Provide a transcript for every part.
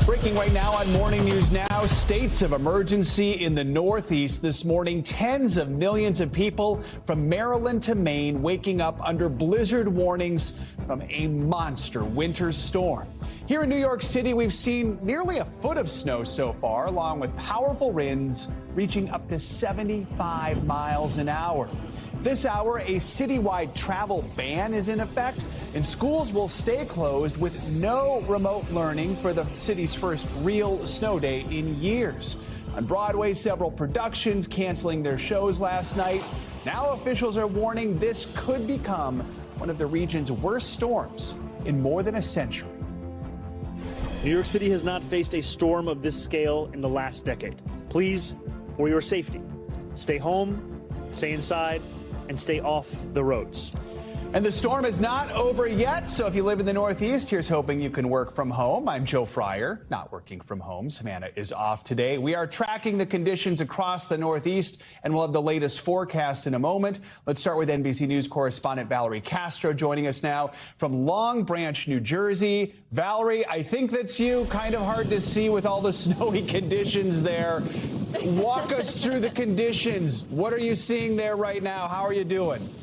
Breaking right now on Morning News Now, states of emergency in the Northeast this morning. Tens of millions of people from Maryland to Maine waking up under blizzard warnings from a monster winter storm. Here in New York City, we've seen nearly a foot of snow so far, along with powerful winds reaching up to 75 miles an hour. This hour, a citywide travel ban is in effect, and schools will stay closed with no remote learning for the city's first real snow day in years. On Broadway, several productions canceling their shows last night. Now officials are warning this could become one of the region's worst storms in more than a century. New York City has not faced a storm of this scale in the last decade. Please, for your safety, stay home, stay inside, and stay off the roads. And the storm is not over yet, so if you live in the Northeast, here's hoping you can work from home. I'm Joe Fryer, not working from home. Savannah is off today. We are tracking the conditions across the Northeast, and we'll have the latest forecast in a moment. Let's start with NBC News correspondent Valerie Castro joining us now from Long Branch, New Jersey. Valerie, I think that's you. Kind of hard to see with all the snowy conditions there. Walk us through the conditions. What are you seeing there right now? How are you doing?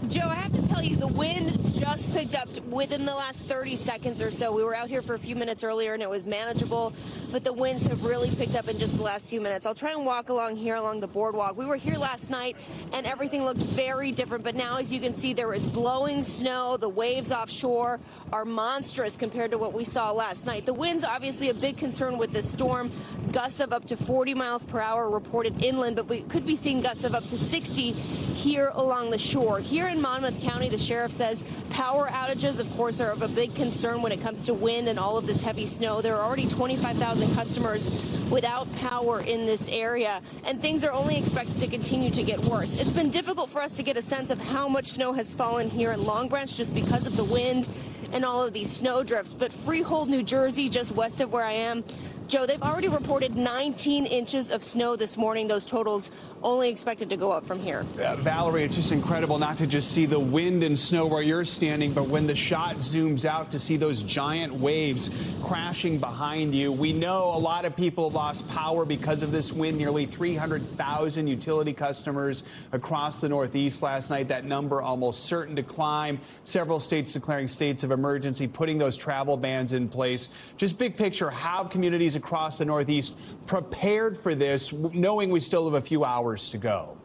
Joe, I have to tell you, the wind just picked up within the last 30 seconds or so. We were out here for a few minutes earlier and it was manageable, but the winds have really picked up in just the last few minutes. I'll try and walk along here along the boardwalk. We were here last night and everything looked very different, but now as you can see, there is blowing snow. The waves offshore are monstrous compared to what we saw last night. The wind's obviously a big concern with this storm. Gusts of up to 40 miles per hour reported inland, but we could be seeing gusts of up to 60 here along the shore. Here in Monmouth County, the sheriff says power outages, of course, are of a big concern when it comes to wind and all of this heavy snow. There are already 25,000 customers without power in this area, and things are only expected to continue to get worse. It's been difficult for us to get a sense of how much snow has fallen here in Long Branch just because of the wind and all of these snow drifts. But Freehold, New Jersey, just west of where I am, Joe, they've already reported 19 inches of snow this morning. Those totals only expected to go up from here. Valerie, it's just incredible not to just see the wind and snow where you're standing, but when the shot zooms out to see those giant waves crashing behind you. We know a lot of people lost power because of this wind. Nearly 300,000 utility customers across the Northeast last night. That number almost certain to climb. Several states declaring states of emergency, putting those travel bans in place. Just big picture, how have communities across the Northeast prepared for this, knowing we still have a few hours to go?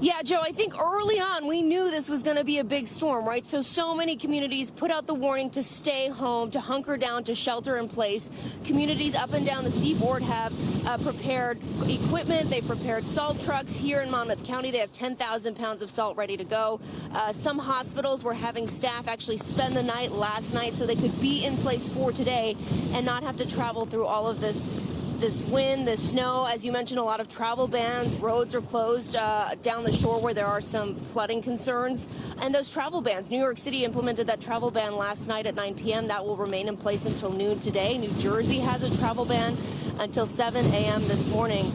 Yeah, Joe, I think early on we knew this was going to be a big storm, right? So many communities put out the warning to stay home, to hunker down, to shelter in place. Communities up and down the seaboard have prepared equipment. They've prepared salt trucks. Here in Monmouth County, they have 10,000 pounds of salt ready to go. Some hospitals were having staff actually spend the night last night so they could be in place for today and not have to travel through all of this wind, the snow. As you mentioned, a lot of travel bans. Roads are closed down the shore where there are some flooding concerns. And those travel bans, New York City implemented that travel ban last night at 9 p.m. That will remain in place until noon today. New Jersey has a travel ban until 7 a.m. this morning.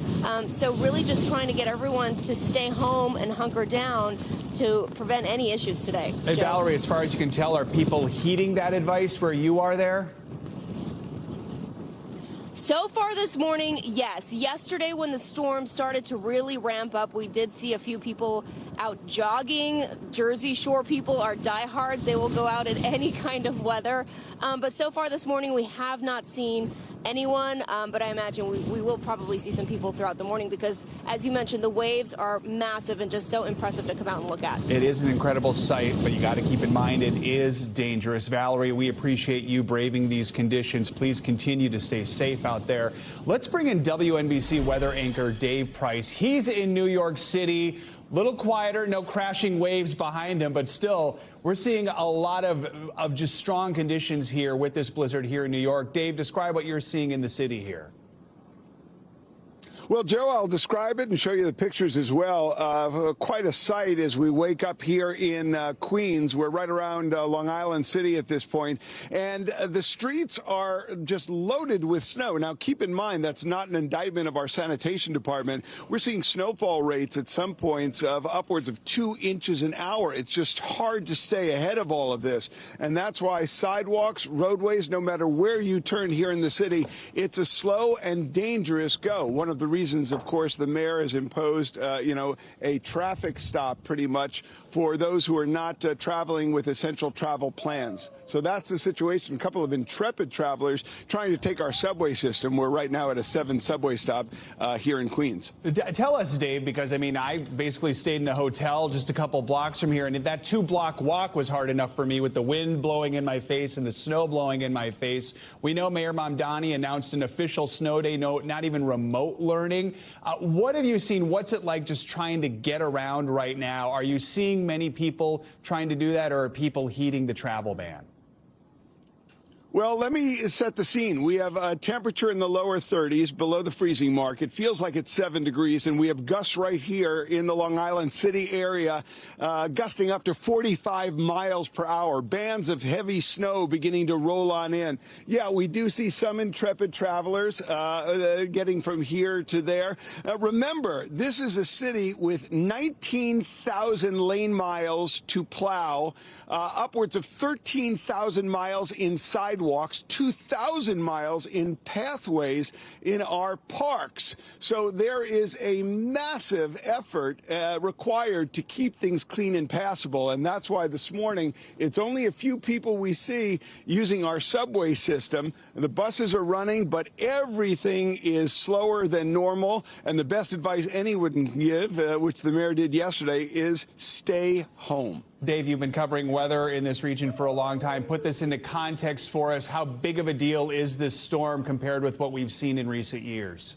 So really just trying to get everyone to stay home and hunker down to prevent any issues today. Hey, Joe? Valerie, as far as you can tell, are people heeding that advice where you are there? So far this morning, yes. Yesterday, when the storm started to really ramp up, we did see a few people out jogging. Jersey Shore people are diehards. They will go out in any kind of weather. But so far this morning, we have not seen anyone, but I imagine we will probably see some people throughout the morning because, as you mentioned, the waves are massive and just so impressive to come out and look at. It is an incredible sight, but you got to keep in mind it is dangerous. Valerie, we appreciate you braving these conditions. Please continue to stay safe out there. Let's bring in WNBC weather anchor Dave Price. He's in New York City. Little quieter, no crashing waves behind him, but still, we're seeing a lot of just strong conditions here with this blizzard here in New York. Dave, describe what you're seeing in the city here. Well, Joe, I'll describe it and show you the pictures as well. Quite a sight as we wake up here in Queens. We're right around Long Island City at this point, and the streets are just loaded with snow. Now, keep in mind, that's not an indictment of our sanitation department. We're seeing snowfall rates at some points of upwards of 2 inches an hour. It's just hard to stay ahead of all of this, and that's why sidewalks, roadways, no matter where you turn here in the city, it's a slow and dangerous go. One of the reasons, of course, the mayor has imposed, a traffic stop pretty much for those who are not traveling with essential travel plans. So that's the situation. A couple of intrepid travelers trying to take our subway system. We're right now at a 7 subway stop here in Queens. Tell us, Dave, because, I basically stayed in a hotel just a couple blocks from here, and that 2-block walk was hard enough for me with the wind blowing in my face and the snow blowing in my face. We know Mayor Mamdani announced an official snow day, not even remote learning. What have you seen? What's it like just trying to get around right now? Are you seeing many people trying to do that, or are people heeding the travel ban? Well, let me set the scene. We have a temperature in the lower 30s, below the freezing mark. It feels like it's 7 degrees, and we have gusts right here in the Long Island City area, gusting up to 45 miles per hour. Bands of heavy snow beginning to roll on in. Yeah, we do see some intrepid travelers getting from here to there. Remember, this is a city with 19,000 lane miles to plow, upwards of 13,000 miles in sidewalks, 2,000 miles in pathways in our parks. So there is a massive effort required to keep things clean and passable. And that's why this morning it's only a few people we see using our subway system. The buses are running, but everything is slower than normal. And the best advice anyone can give, which the mayor did yesterday, is stay home. Dave, you've been covering weather in this region for a long time. Put this into context for us. How big of a deal is this storm compared with what we've seen in recent years?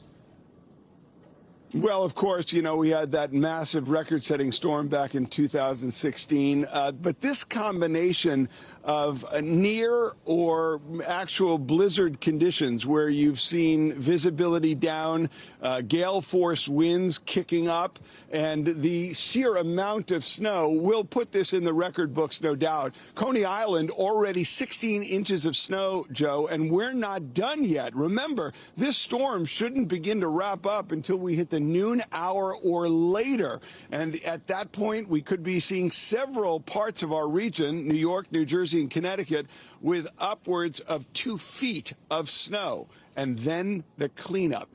Well, of course, we had that massive record-setting storm back in 2016. But this combination of near or actual blizzard conditions where you've seen visibility down, gale force winds kicking up, and the sheer amount of snow will put this in the record books, no doubt. Coney Island, already 16 inches of snow, Joe, and we're not done yet. Remember, this storm shouldn't begin to wrap up until we hit the noon hour or later. And at that point, we could be seeing several parts of our region, New York, New Jersey, and Connecticut, with upwards of 2 feet of snow. And then the cleanup.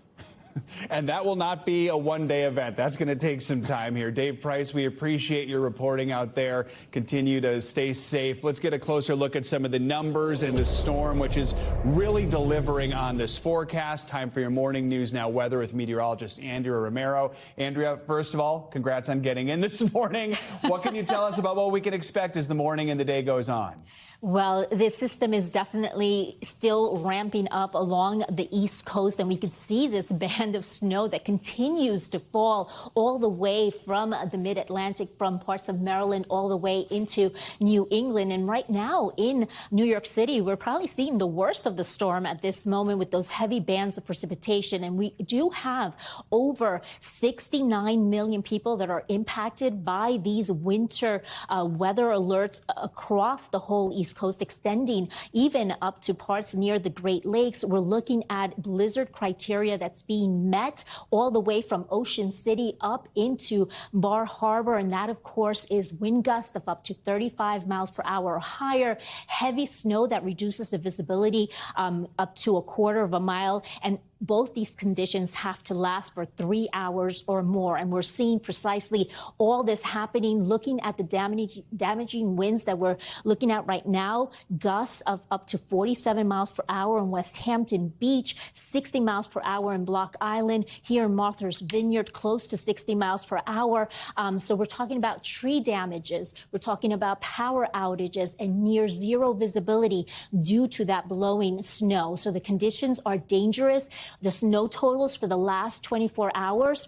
And that will not be a one-day event. That's going to take some time here. Dave Price, we appreciate your reporting out there. Continue to stay safe. Let's get a closer look at some of the numbers and the storm, which is really delivering on this forecast. Time for your morning news now weather with meteorologist Andrea Romero. Andrea, first of all, congrats on getting in this morning. What can you tell us about what we can expect as the morning and the day goes on? Well, this system is definitely still ramping up along the East Coast, and we can see this band of snow that continues to fall all the way from the mid-Atlantic, from parts of Maryland all the way into New England. And right now in New York City, we're probably seeing the worst of the storm at this moment with those heavy bands of precipitation. And we do have over 69 million people that are impacted by these winter weather alerts across the whole East Coast, extending even up to parts near the Great Lakes. We're looking at blizzard criteria that's being met all the way from Ocean City up into Bar Harbor. And that, of course, is wind gusts of up to 35 miles per hour or higher, heavy snow that reduces the visibility up to 1/4 of a mile. And both these conditions have to last for 3 hours or more. And we're seeing precisely all this happening, looking at the damaging winds that we're looking at right now. Gusts of up to 47 miles per hour in West Hampton Beach, 60 miles per hour in Block Island, here in Martha's Vineyard, close to 60 miles per hour. So we're talking about tree damages. We're talking about power outages and near zero visibility due to that blowing snow. So the conditions are dangerous. The snow totals for the last 24 hours,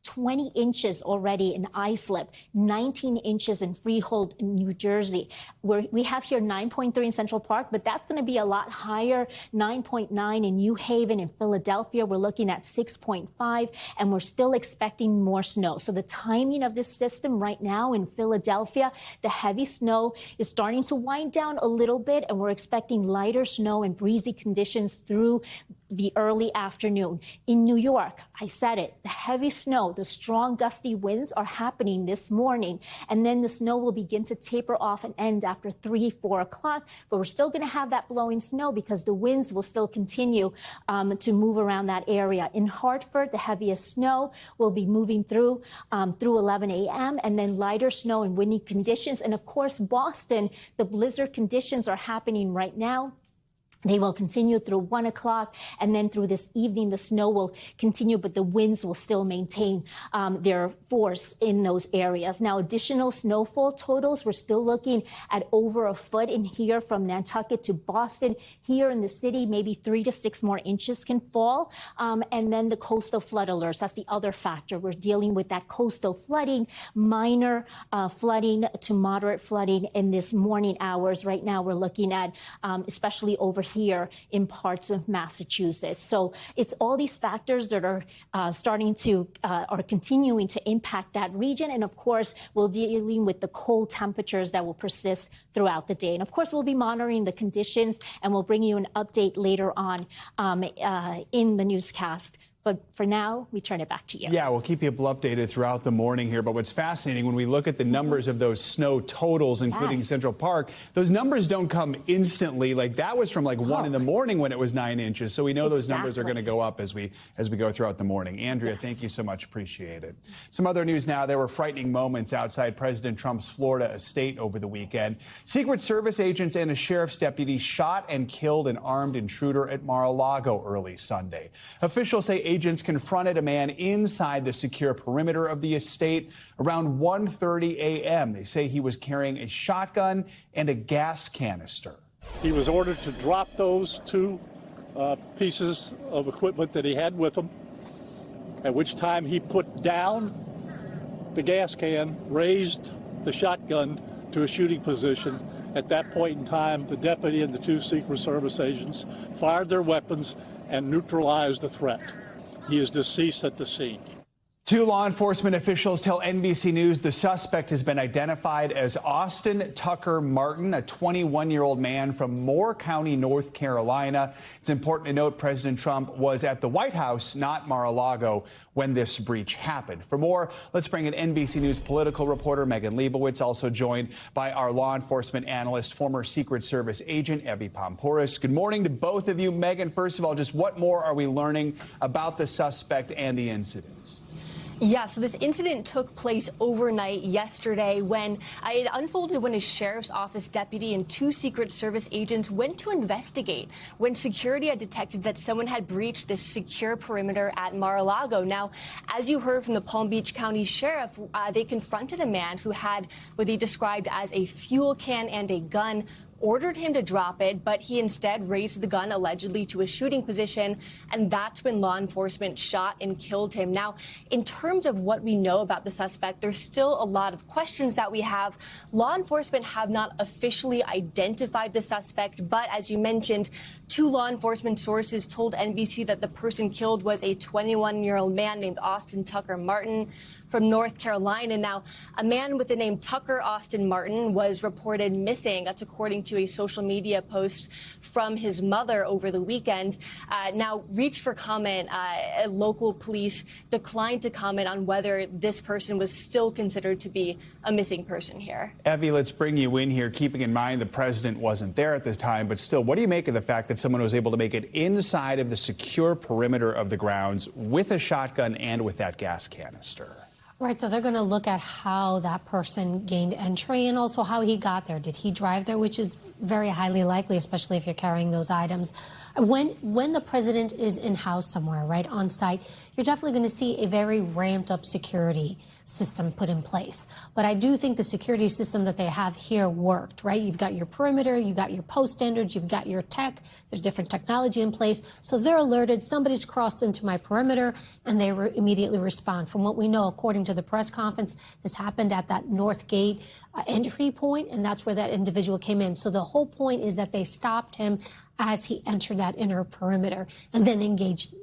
20 inches already in Islip, 19 inches in Freehold in New Jersey. We have here 9.3 in Central Park, but that's going to be a lot higher, 9.9 in New Haven in Philadelphia. We're looking at 6.5, and we're still expecting more snow. So the timing of this system right now in Philadelphia, the heavy snow is starting to wind down a little bit, and we're expecting lighter snow and breezy conditions through the early afternoon. In New York, I said it, the heavy snow, the strong gusty winds are happening this morning, and then the snow will begin to taper off and end after 3, 4 o'clock, but we're still going to have that blowing snow because the winds will still continue to move around that area. In Hartford, the heaviest snow will be moving through 11 a.m., and then lighter snow and windy conditions. And of course, Boston, the blizzard conditions are happening right now. They will continue through 1 o'clock, and then through this evening, the snow will continue, but the winds will still maintain their force in those areas. Now, additional snowfall totals, we're still looking at over a foot in here from Nantucket to Boston. Here in the city, maybe 3 to 6 more inches can fall. And then the coastal flood alerts, that's the other factor. We're dealing with that coastal flooding, minor flooding to moderate flooding in this morning hours. Right now, we're looking at especially over here in parts of Massachusetts. So it's all these factors that are are continuing to impact that region. And of course, we're dealing with the cold temperatures that will persist throughout the day. And of course, we'll be monitoring the conditions, and we'll bring you an update later on in the newscast. But for now, we turn it back to you. Yeah, we'll keep you updated throughout the morning here. But what's fascinating, when we look at the numbers of those snow totals, including Central Park, those numbers don't come instantly. Like that was from 1 in the morning when it was 9 inches. So we know those numbers are going to go up as we go throughout the morning. Andrea, thank you so much. Appreciate it. Some other news now. There were frightening moments outside President Trump's Florida estate over the weekend. Secret Service agents and a sheriff's deputy shot and killed an armed intruder at Mar-a-Lago early Sunday. Officials say agents confronted a man inside the secure perimeter of the estate around 1:30 a.m. They say he was carrying a shotgun and a gas canister. He was ordered to drop those 2 pieces of equipment that he had with him, at which time he put down the gas can, raised the shotgun to a shooting position. At that point in time, the deputy and the 2 Secret Service agents fired their weapons and neutralized the threat. He is deceased at the scene. 2 law enforcement officials tell NBC News the suspect has been identified as Austin Tucker Martin, a 21-year-old man from Moore County, North Carolina. It's important to note President Trump was at the White House, not Mar-a-Lago, when this breach happened. For more, let's bring in NBC News political reporter Megan Leibowitz, also joined by our law enforcement analyst, former Secret Service agent Evie Pompouris. Good morning to both of you. Megan, first of all, just what more are we learning about the suspect and the incident? Yeah, so this incident took place overnight yesterday when it unfolded when a sheriff's office deputy and 2 Secret Service agents went to investigate when security had detected that someone had breached this secure perimeter at Mar-a-Lago. Now, as you heard from the Palm Beach County Sheriff, they confronted a man who had what they described as a fuel can and a gun, ordered him to drop it, but he instead raised the gun allegedly to a shooting position, and that's when law enforcement shot and killed him. Now, in terms of what we know about the suspect, there's still a lot of questions that we have. Law enforcement have not officially identified the suspect, but as you mentioned, 2 law enforcement sources told NBC that the person killed was a 21-year-old man named Austin Tucker Martin from North Carolina. Now, a man with the name Tucker Austin Martin was reported missing. That's according to a social media post from his mother over the weekend. Now, reached for comment. Local police declined to comment on whether this person was still considered to be a missing person here. Evie, let's bring you in here, keeping in mind the president wasn't there at this time, but still, what do you make of the fact that someone was able to make it inside of the secure perimeter of the grounds with a shotgun and with that gas canister? Right, so they're going to look at how that person gained entry and also how he got there. Did he drive there, which is very highly likely, especially if you're carrying those items. When the president is in-house somewhere, right, on site, you're definitely going to see a very ramped up security. system put in place. But I do think the security system that they have here worked, right? You've got your perimeter, you've got your post standards, you've got your tech, there's different technology in place. So they're alerted, somebody's crossed into my perimeter, and they immediately respond. From what we know, according to the press conference, this happened at that North Gate entry point, and that's where that individual came in. So the whole point is that they stopped him as he entered that inner perimeter and then engaged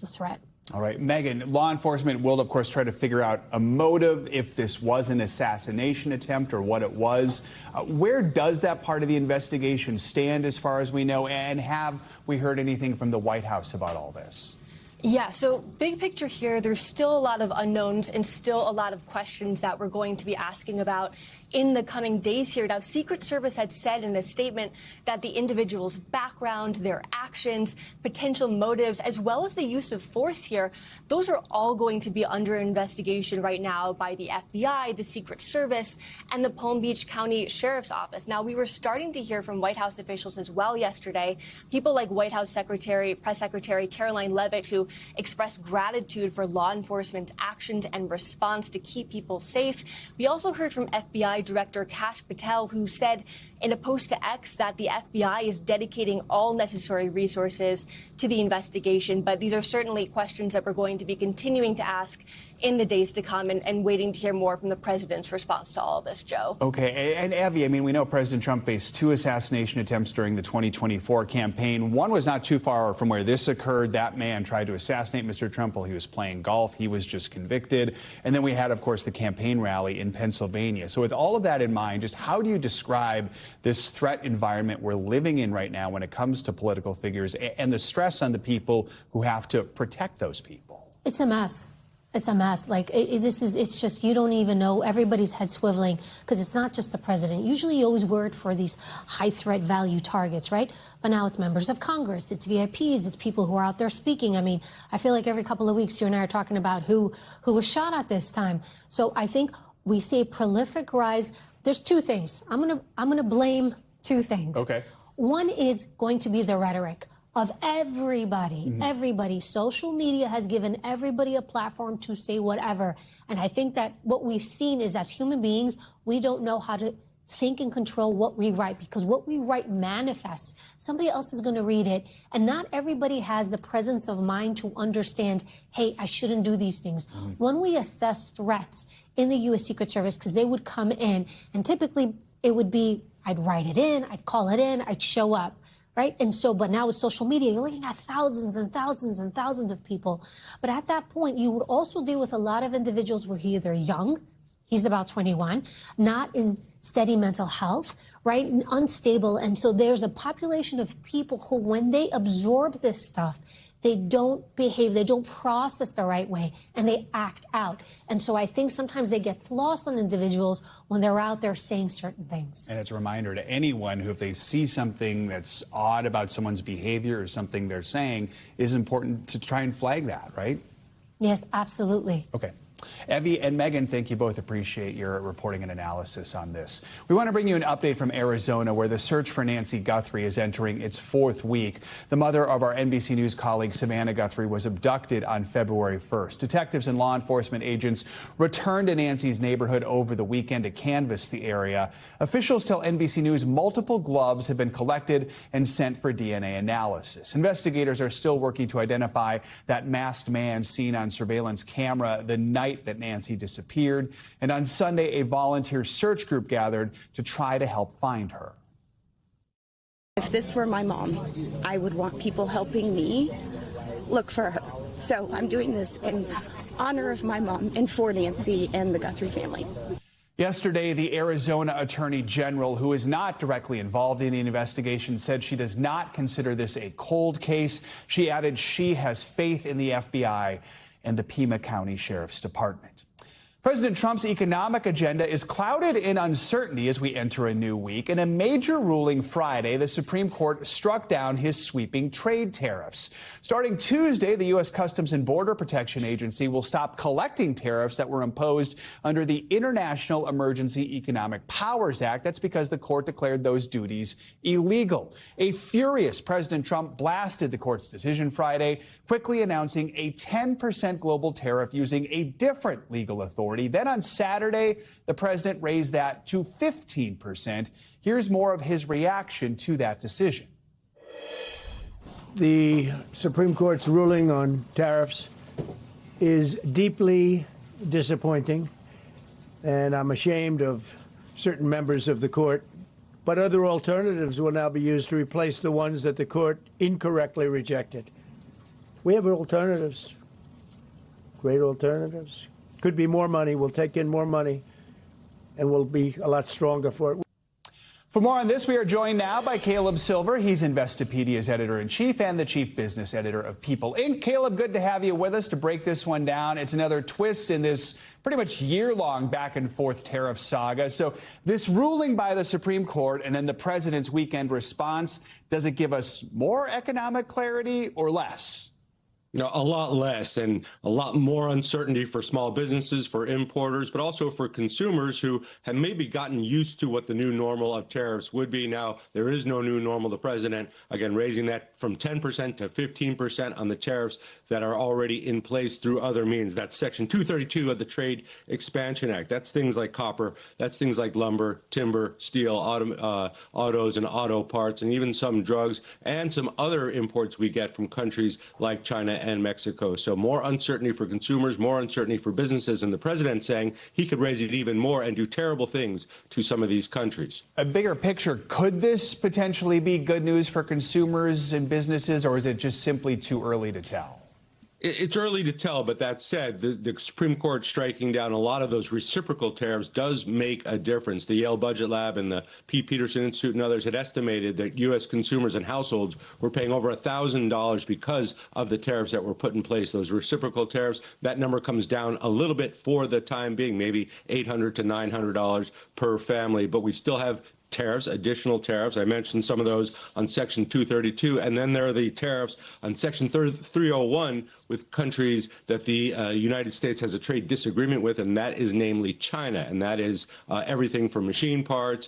the threat. All right, Megan, law enforcement will, of course, try to figure out a motive, if this was an assassination attempt or what it was. Where does that part of the investigation stand as far as we know? And have we heard anything from the White House about all this? Yeah, so big picture here, there's still a lot of unknowns and still a lot of questions that we're going to be asking about in the coming days here. Now, Secret Service had said in a statement that the individual's background, their actions, potential motives, as well as the use of force here, those are all going to be under investigation right now by the FBI, the Secret Service, and the Palm Beach County Sheriff's Office. Now, we were starting to hear from White House officials as well yesterday, people like White House Press Secretary Caroline Leavitt, who expressed gratitude for law enforcement's actions and response to keep people safe. We also heard from FBI Director Kash Patel, who said in a post to X that the FBI is dedicating all necessary resources to the investigation. But these are certainly questions that we're going to be continuing to ask in the days to come and waiting to hear more from the president's response to all of this, Joe. Okay. And Abby, I mean, we know President Trump faced 2 assassination attempts during the 2024 campaign. One was not too far from where this occurred. That man tried to assassinate Mr. Trump while he was playing golf. He was just convicted. And then we had, of course, the campaign rally in Pennsylvania. So with all of that in mind, just how do you describe this threat environment we're living in right now when it comes to political figures and the stress on the people who have to protect those people? It's a mess. It's a mess. Like, it's just, you don't even know. Everybody's head swiveling because it's not just the president. Usually you always word for these high threat value targets, right? But now it's members of Congress, it's VIPs, it's people who are out there speaking. I mean, I feel like every couple of weeks you and I are talking about who was shot at this time. So I think we see a prolific rise. There's 2 things. I'm gonna blame 2 things. Okay. One is going to be the rhetoric of everybody. Everybody. Social media has given everybody a platform to say whatever. And I think that what we've seen is, as human beings, we don't know how to think and control what we write, because what we write manifests. Somebody else is going to read it. And not everybody has the presence of mind to understand, hey, I shouldn't do these things. When we assess threats in the U.S. Secret Service, because they would come in, and typically it would be, I'd write it in, I'd call it in, I'd show up. Right? And so, but now with social media, you're looking at thousands and thousands and thousands of people. But at that point, you would also deal with a lot of individuals who are either young, he's about 21, not in steady mental health, right? And unstable. And so there's a population of people who, when they absorb this stuff, they don't behave, they don't process the right way, and they act out. And so I think sometimes it gets lost on individuals when they're out there saying certain things. And it's a reminder to anyone who, if they see something that's odd about someone's behavior or something they're saying, it is important to try and flag that, right? Yes, absolutely. Okay. Evie and Megan, thank you both. Appreciate your reporting and analysis on this. We want to bring you an update from Arizona, where the search for Nancy Guthrie is entering its 4th week. The mother of our NBC News colleague Savannah Guthrie was abducted on February 1st. Detectives and law enforcement agents returned to Nancy's neighborhood over the weekend to canvass the area. Officials tell NBC News multiple gloves have been collected and sent for DNA analysis. Investigators are still working to identify that masked man seen on surveillance camera the night that Nancy disappeared. And on Sunday, a volunteer search group gathered to try to help find her. If this were my mom, I would want people helping me look for her. So I'm doing this in honor of my mom and for Nancy and the Guthrie family. Yesterday, the Arizona Attorney General, who is not directly involved in the investigation, said she does not consider this a cold case. She added she has faith in the FBI and the Pima County Sheriff's Department. President Trump's economic agenda is clouded in uncertainty as we enter a new week. In a major ruling Friday, the Supreme Court struck down his sweeping trade tariffs. Starting Tuesday, the U.S. Customs and Border Protection Agency will stop collecting tariffs that were imposed under the International Emergency Economic Powers Act. That's because the court declared those duties illegal. A furious President Trump blasted the court's decision Friday, quickly announcing a 10% global tariff using a different legal authority authority. Then on Saturday, the president raised that to 15%. Here's more of his reaction to that decision. The Supreme Court's ruling on tariffs is deeply disappointing, and I'm ashamed of certain members of the court. But other alternatives will now be used to replace the ones that the court incorrectly rejected. We have alternatives, great alternatives. Could be more money. We'll take in more money, and we'll be a lot stronger for it. For more on this, we are joined now by Caleb Silver. He's Investopedia's editor-in-chief and the chief business editor of People Inc. Caleb, good to have you with us to break this one down. It's another twist in this pretty much year-long back-and-forth tariff saga. So this ruling by the Supreme Court and then the president's weekend response, does it give us more economic clarity or less? You know, a lot less and a lot more uncertainty for small businesses, for importers, but also for consumers who have maybe gotten used to what the new normal of tariffs would be. Now, there is no new normal. The president, again, raising that from 10% to 15% on the tariffs that are already in place through other means. That's Section 232 of the Trade Expansion Act. That's things like copper. That's things like lumber, timber, steel, autos and auto parts, and even some drugs and some other imports we get from countries like China and Mexico. So more uncertainty for consumers, more uncertainty for businesses, and the president saying he could raise it even more and do terrible things to some of these countries. A bigger picture, could this potentially be good news for consumers and businesses, or is it just simply too early to tell? It's early to tell, but that said, the Supreme Court striking down a lot of those reciprocal tariffs does make a difference. The Yale Budget Lab and the P. Peterson Institute and others had estimated that U.S. consumers and households were paying over $1,000 because of the tariffs that were put in place, those reciprocal tariffs. That number comes down a little bit for the time being, maybe $800 to $900 per family, but we still have tariffs, additional tariffs. I mentioned some of those on Section 232, and then there are the tariffs on Section 301 with countries that the United States has a trade disagreement with, and that is namely China, and that is everything from machine parts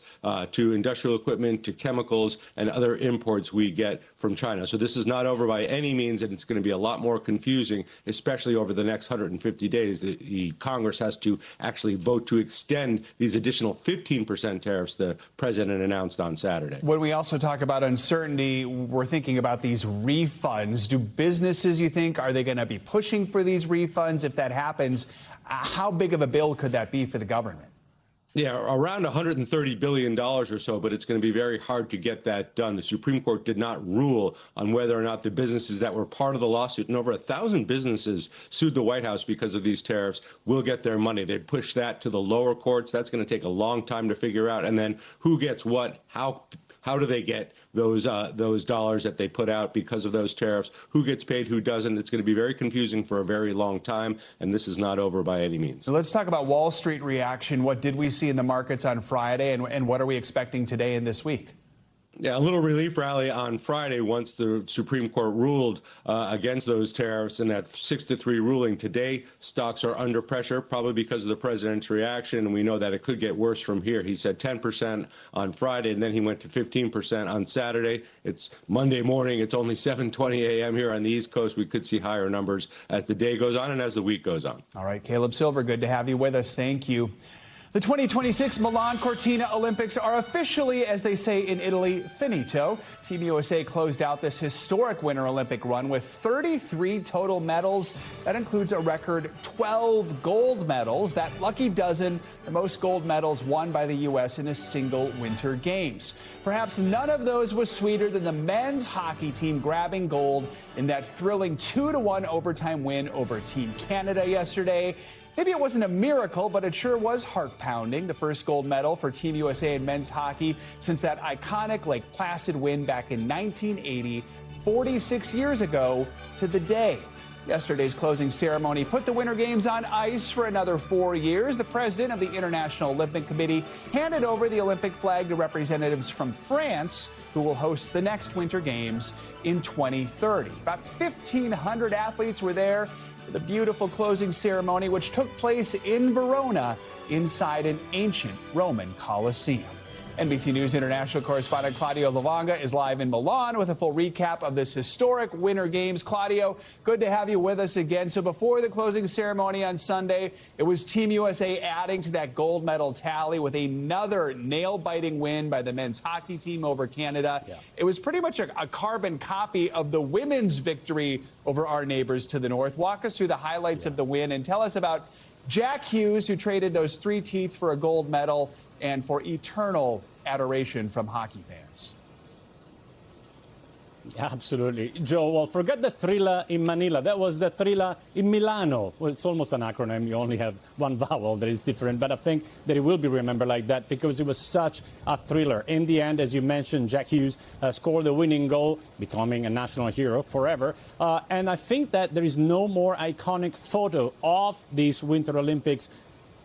to industrial equipment to chemicals and other imports we get from China. So this is not over by any means, and it's going to be a lot more confusing, especially over the next 150 days. The Congress has to actually vote to extend these additional 15% tariffs the president announced on Saturday. When we also talk about uncertainty, we're thinking about these refunds. Do businesses, you think, are they going to be pushing for these refunds? If that happens, how big of a bill could that be for the government? Yeah, around $130 billion or so, but it's going to be very hard to get that done. The Supreme Court did not rule on whether or not the businesses that were part of the lawsuit, and over 1,000 businesses sued the White House because of these tariffs, will get their money. They push that to the lower courts. That's going to take a long time to figure out. And then who gets what, how do they get those dollars that they put out because of those tariffs? Who gets paid, who doesn't? It's going to be very confusing for a very long time, and this is not over by any means. So let's talk about Wall Street reaction. What did we see in the markets on Friday, and what are we expecting today and this week? Yeah, a little relief rally on Friday once the Supreme Court ruled against those tariffs in that 6-3 ruling. Today, stocks are under pressure, probably because of the president's reaction, and we know that it could get worse from here. He said 10% on Friday, and then he went to 15% on Saturday. It's Monday morning. It's only 7:20 a.m. here on the East Coast. We could see higher numbers as the day goes on and as the week goes on. All right, Caleb Silver, good to have you with us. Thank you. The 2026 Milan Cortina Olympics are officially, as they say in Italy, finito. Team USA closed out this historic Winter Olympic run with 33 total medals. That includes a record 12 gold medals. That lucky dozen, the most gold medals won by the U.S. in a single Winter Games. Perhaps none of those was sweeter than the men's hockey team grabbing gold in that thrilling 2-1 overtime win over Team Canada yesterday. Maybe it wasn't a miracle, but it sure was heart-pounding. The first gold medal for Team USA in men's hockey since that iconic Lake Placid win back in 1980, 46 years ago to the day. Yesterday's closing ceremony put the Winter Games on ice for another 4 years. The president of the International Olympic Committee handed over the Olympic flag to representatives from France, who will host the next Winter Games in 2030. About 1,500 athletes were there. The beautiful closing ceremony, which took place in Verona inside an ancient Roman Colosseum. NBC News international correspondent Claudio Lavanga is live in Milan with a full recap of this historic Winter Games. Claudio, good to have you with us again. So before the closing ceremony on Sunday, it was Team USA adding to that gold medal tally with another nail-biting win by the men's hockey team over Canada. Yeah. It was pretty much a carbon copy of the women's victory over our neighbors to the north. Walk us through the highlights of the win and tell us about Jack Hughes, who traded those 3 teeth for a gold medal and for eternal adoration from hockey fans. Absolutely. Joe, well, forget the thriller in Manila. That was the thriller in Milano. Well, it's almost an acronym. You only have one vowel that is different. But I think that it will be remembered like that because it was such a thriller. In the end, as you mentioned, Jack Hughes scored the winning goal, becoming a national hero forever. And I think that there is no more iconic photo of these Winter Olympics,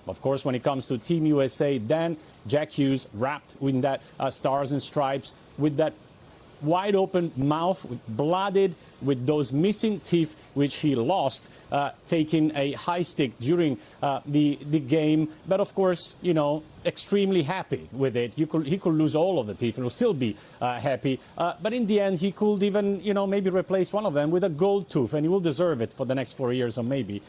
of course, when it comes to Team USA, than Jack Hughes wrapped in that stars and stripes with that wide open mouth, blooded, with those missing teeth, which he lost, taking a high stick during the game. But of course, you know, extremely happy with it. He could lose all of the teeth and still be happy. But in the end, he could even, you know, maybe replace one of them with a gold tooth, and he will deserve it for the next 4 years or maybe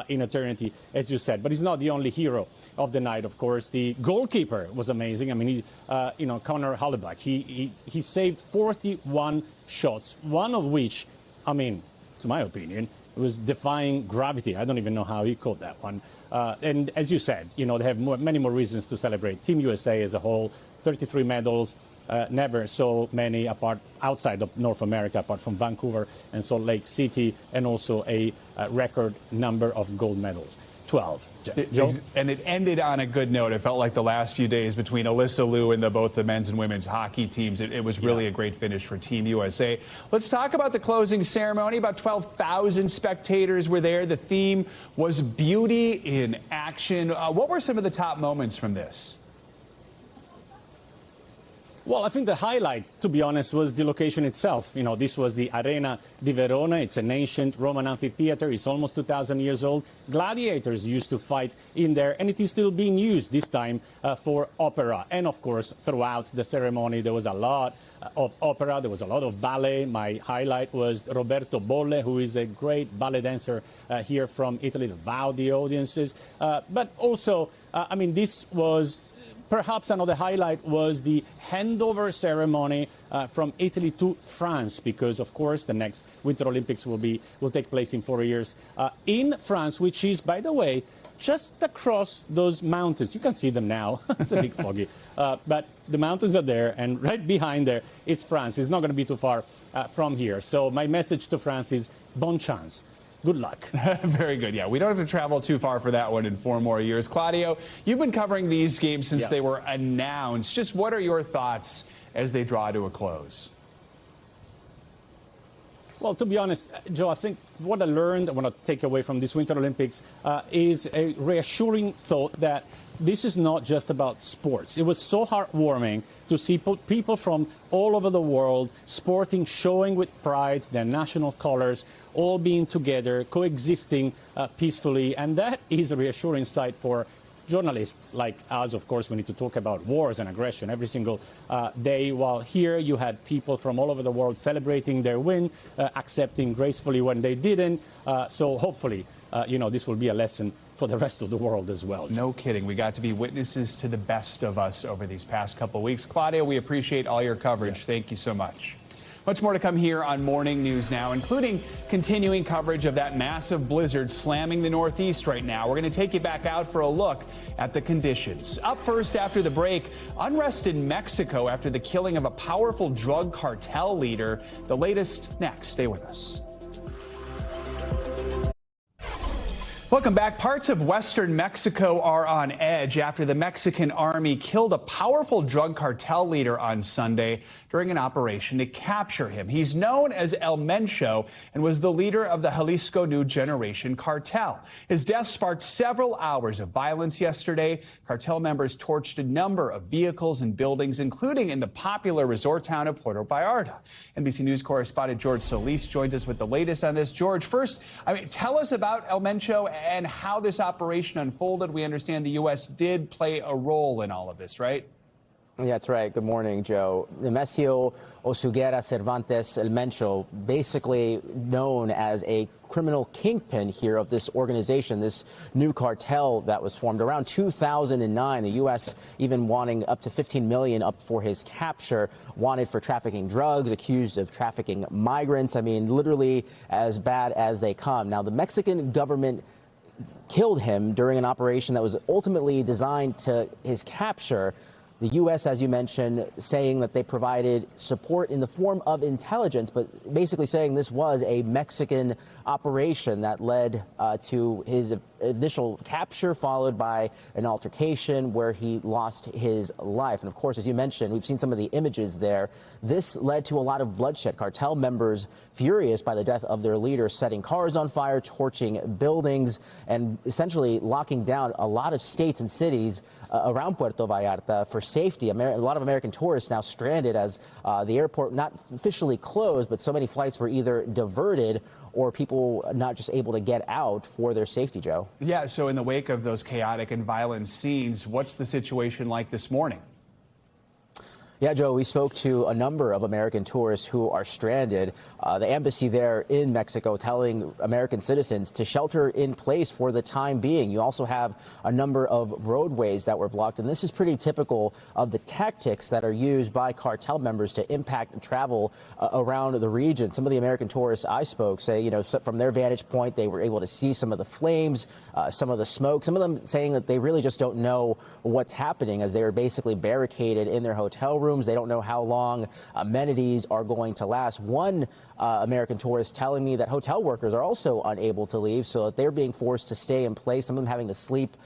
in eternity, as you said. But he's not the only hero of the night, of course. The goalkeeper was amazing. I mean, you know, Connor Hellebuyck, he saved 41 shots, one of which, I mean, to my opinion, was defying gravity. I don't even know how he caught that one. And as you said, you know, they have many more reasons to celebrate. Team USA as a whole, 33 medals, never so many apart outside of North America, apart from Vancouver and Salt Lake City, and also a record number of gold medals. 12. And it ended on a good note. It felt like the last few days between Alyssa Liu and both the men's and women's hockey teams. It was really a great finish for Team USA. Let's talk about the closing ceremony. About 12,000 spectators were there. The theme was beauty in action. What were some of the top moments from this? Well, I think the highlight, to be honest, was the location itself. You know, this was the Arena di Verona. It's an ancient Roman amphitheater. It's almost 2,000 years old. Gladiators used to fight in there, and it is still being used this time for opera. And, of course, throughout the ceremony, there was a lot of opera. There was a lot of ballet. My highlight was Roberto Bolle, who is a great ballet dancer here from Italy, that wowed the audiences. But also, I mean, this was... Perhaps another highlight was the handover ceremony from Italy to France, because, of course, the next Winter Olympics will take place in 4 years in France, which is, by the way, just across those mountains. You can see them now. It's a bit foggy. But the mountains are there, and right behind there, it's France. It's not going to be too far from here. So my message to France is bon chance. Good luck. Very good. Yeah, we don't have to travel too far for that one in 4 more years. Claudio, you've been covering these games since they were announced. Just what are your thoughts as they draw to a close? Well, to be honest, Joe, I think what I learned, I want to take away from this Winter Olympics is a reassuring thought that this is not just about sports. It was so heartwarming to see people from all over the world sporting, showing with pride their national colors, all being together, coexisting peacefully. And that is a reassuring sight for journalists like us. Of course, we need to talk about wars and aggression every single day, while here you had people from all over the world celebrating their win, accepting gracefully when they didn't. So hopefully, you know, this will be a lesson for the rest of the world as well. No kidding. We got to be witnesses to the best of us over these past couple of weeks. Claudio, we appreciate all your coverage. Yeah. Thank you so much. Much more to come here on Morning News Now, including continuing coverage of that massive blizzard slamming the Northeast right now. We're going to take you back out for a look at the conditions. Up first after the break, unrest in Mexico after the killing of a powerful drug cartel leader. The latest next. Stay with us. Welcome back. Parts of western Mexico are on edge after the Mexican army killed a powerful drug cartel leader on Sunday during an operation to capture him. He's known as El Mencho and was the leader of the Jalisco New Generation cartel. His death sparked several hours of violence yesterday. Cartel members torched a number of vehicles and buildings, including in the popular resort town of Puerto Vallarta. NBC News correspondent George Solis joins us with the latest on this. George, first, tell us about El Mencho and how this operation unfolded. We understand the U.S. did play a role in all of this, right? Yeah, that's right. Good morning, Joe. Nemesio Osuguera Cervantes El Mencho, basically known as a criminal kingpin here of this organization, this new cartel that was formed around 2009. The U.S. even wanting up to $15 million up for his capture, wanted for trafficking drugs, accused of trafficking migrants. I mean, literally as bad as they come. Now, the Mexican government killed him during an operation that was ultimately designed to his capture. The U.S., as you mentioned, saying that they provided support in the form of intelligence, but basically saying this was a Mexican operation that led to his initial capture, followed by an altercation where he lost his life. And of course, as you mentioned, we've seen some of the images there. This led to a lot of bloodshed. Cartel members furious by the death of their leader, setting cars on fire, torching buildings, and essentially locking down a lot of states and cities around Puerto Vallarta for safety. A lot of American tourists now stranded as the airport not officially closed, but so many flights were either diverted or people not just able to get out for their safety, Joe. Yeah, so in the wake of those chaotic and violent scenes, what's the situation like this morning? Yeah, Joe, we spoke to a number of American tourists who are stranded. The embassy there in Mexico telling American citizens to shelter in place for the time being. You also have a number of roadways that were blocked, and this is pretty typical of the tactics that are used by cartel members to impact travel around the region. Some of the American tourists I spoke say, you know, from their vantage point, they were able to see some of the flames, some of the smoke, some of them saying that they really just don't know what's happening as they are basically barricaded in their hotel rooms. They don't know how long amenities are going to last. One American tourist telling me that hotel workers are also unable to leave, so that they're being forced to stay in place, some of them having to sleep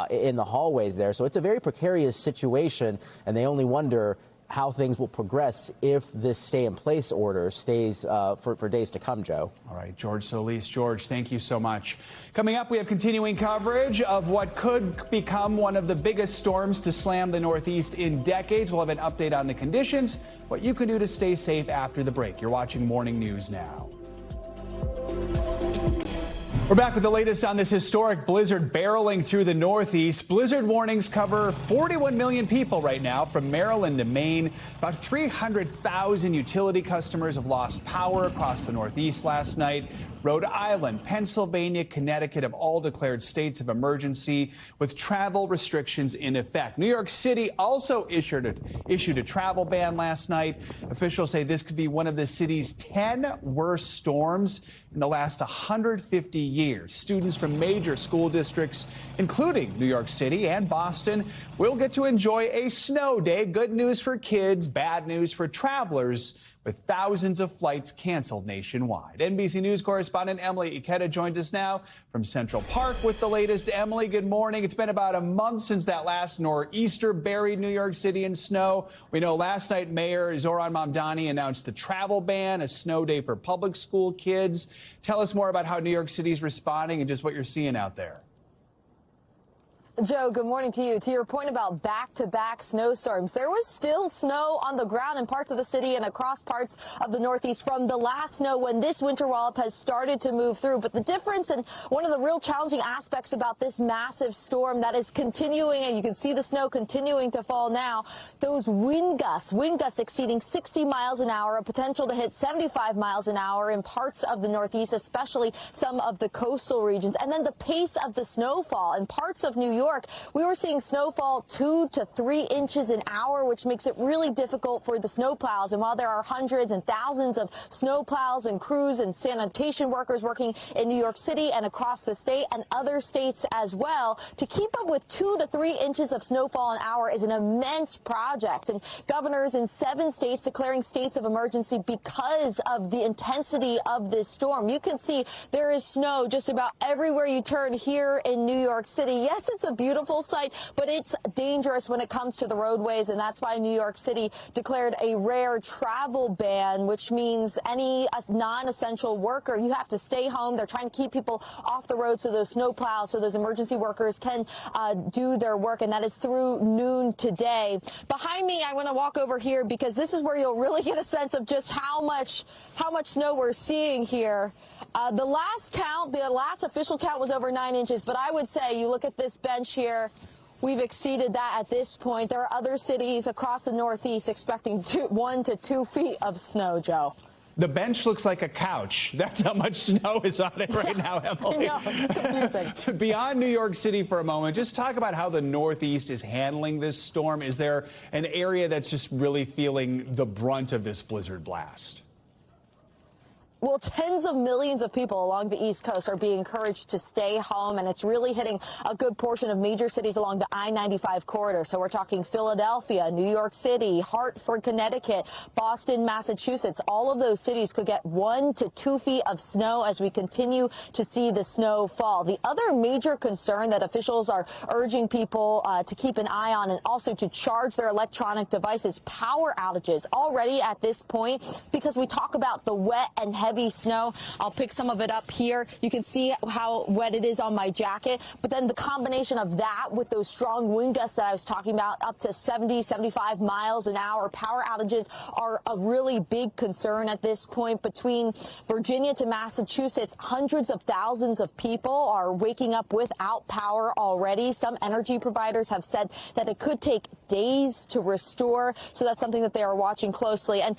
in the hallways there. So it's a very precarious situation, and they only wonder how things will progress if this stay-in-place order stays for days to come, Joe. All right, George Solis. George, thank you so much. Coming up, we have continuing coverage of what could become one of the biggest storms to slam the Northeast in decades. We'll have an update on the conditions, what you can do to stay safe after the break. You're watching Morning News Now. We're back with the latest on this historic blizzard barreling through the Northeast. Blizzard warnings cover 41 million people right now from Maryland to Maine. About 300,000 utility customers have lost power across the Northeast last night. Rhode Island, Pennsylvania, Connecticut have all declared states of emergency with travel restrictions in effect. New York City also issued a travel ban last night. Officials say this could be one of the city's 10 worst storms in the last 150 years. Students from major school districts, including New York City and Boston, will get to enjoy a snow day. Good news for kids, bad news for travelers, with thousands of flights canceled nationwide. NBC News correspondent Emily Ikeda joins us now from Central Park with the latest. Emily, good morning. It's been about a month since that last nor'easter buried New York City in snow. We know last night Mayor Zohran Mamdani announced the travel ban, a snow day for public school kids. Tell us more about how New York City is responding and just what you're seeing out there. Joe, good morning to you. To your point about back-to-back snowstorms, there was still snow on the ground in parts of the city and across parts of the Northeast from the last snow when this winter wallop has started to move through. But the difference and one of the real challenging aspects about this massive storm that is continuing, and you can see the snow continuing to fall now, those wind gusts exceeding 60 miles an hour, a potential to hit 75 miles an hour in parts of the Northeast, especially some of the coastal regions. And then the pace of the snowfall in parts of New York. We were seeing snowfall 2 to 3 inches an hour, which makes it really difficult for the snowplows. And while there are hundreds and thousands of snowplows and crews and sanitation workers working in New York City and across the state and other states as well, to keep up with 2 to 3 inches of snowfall an hour is an immense project. And governors in 7 states declaring states of emergency because of the intensity of this storm. You can see there is snow just about everywhere you turn here in New York City. Yes, it's a beautiful sight, but it's dangerous when it comes to the roadways, and that's why New York City declared a rare travel ban, which means any non-essential worker, you have to stay home. They're trying to keep people off the road so those snowplows, so those emergency workers can do their work, and that is through noon today. Behind me, I want to walk over here because this is where you'll really get a sense of just how much snow we're seeing here. The last official count was over 9 inches, but I would say you look at this bench here, we've exceeded that at this point. There are other cities across the Northeast expecting 1 to 2 feet of snow, Joe. The bench looks like a couch. That's how much snow is on it right now, Emily. I know, it's confusing. Beyond New York City for a moment, just talk about how the Northeast is handling this storm. Is there an area that's just really feeling the brunt of this blizzard blast? Well, tens of millions of people along the East Coast are being encouraged to stay home, and it's really hitting a good portion of major cities along the I-95 corridor. So we're talking Philadelphia, New York City, Hartford, Connecticut, Boston, Massachusetts. All of those cities could get 1 to 2 feet of snow as we continue to see the snow fall. The other major concern that officials are urging people to keep an eye on and also to charge their electronic devices, power outages already at this point, because we talk about the wet and heavy snow. I'll pick some of it up here. You can see how wet it is on my jacket. But then the combination of that with those strong wind gusts that I was talking about, up to 70, 75 miles an hour, power outages are a really big concern at this point. Between Virginia to Massachusetts, hundreds of thousands of people are waking up without power already. Some energy providers have said that it could take days to restore. So that's something that they are watching closely. And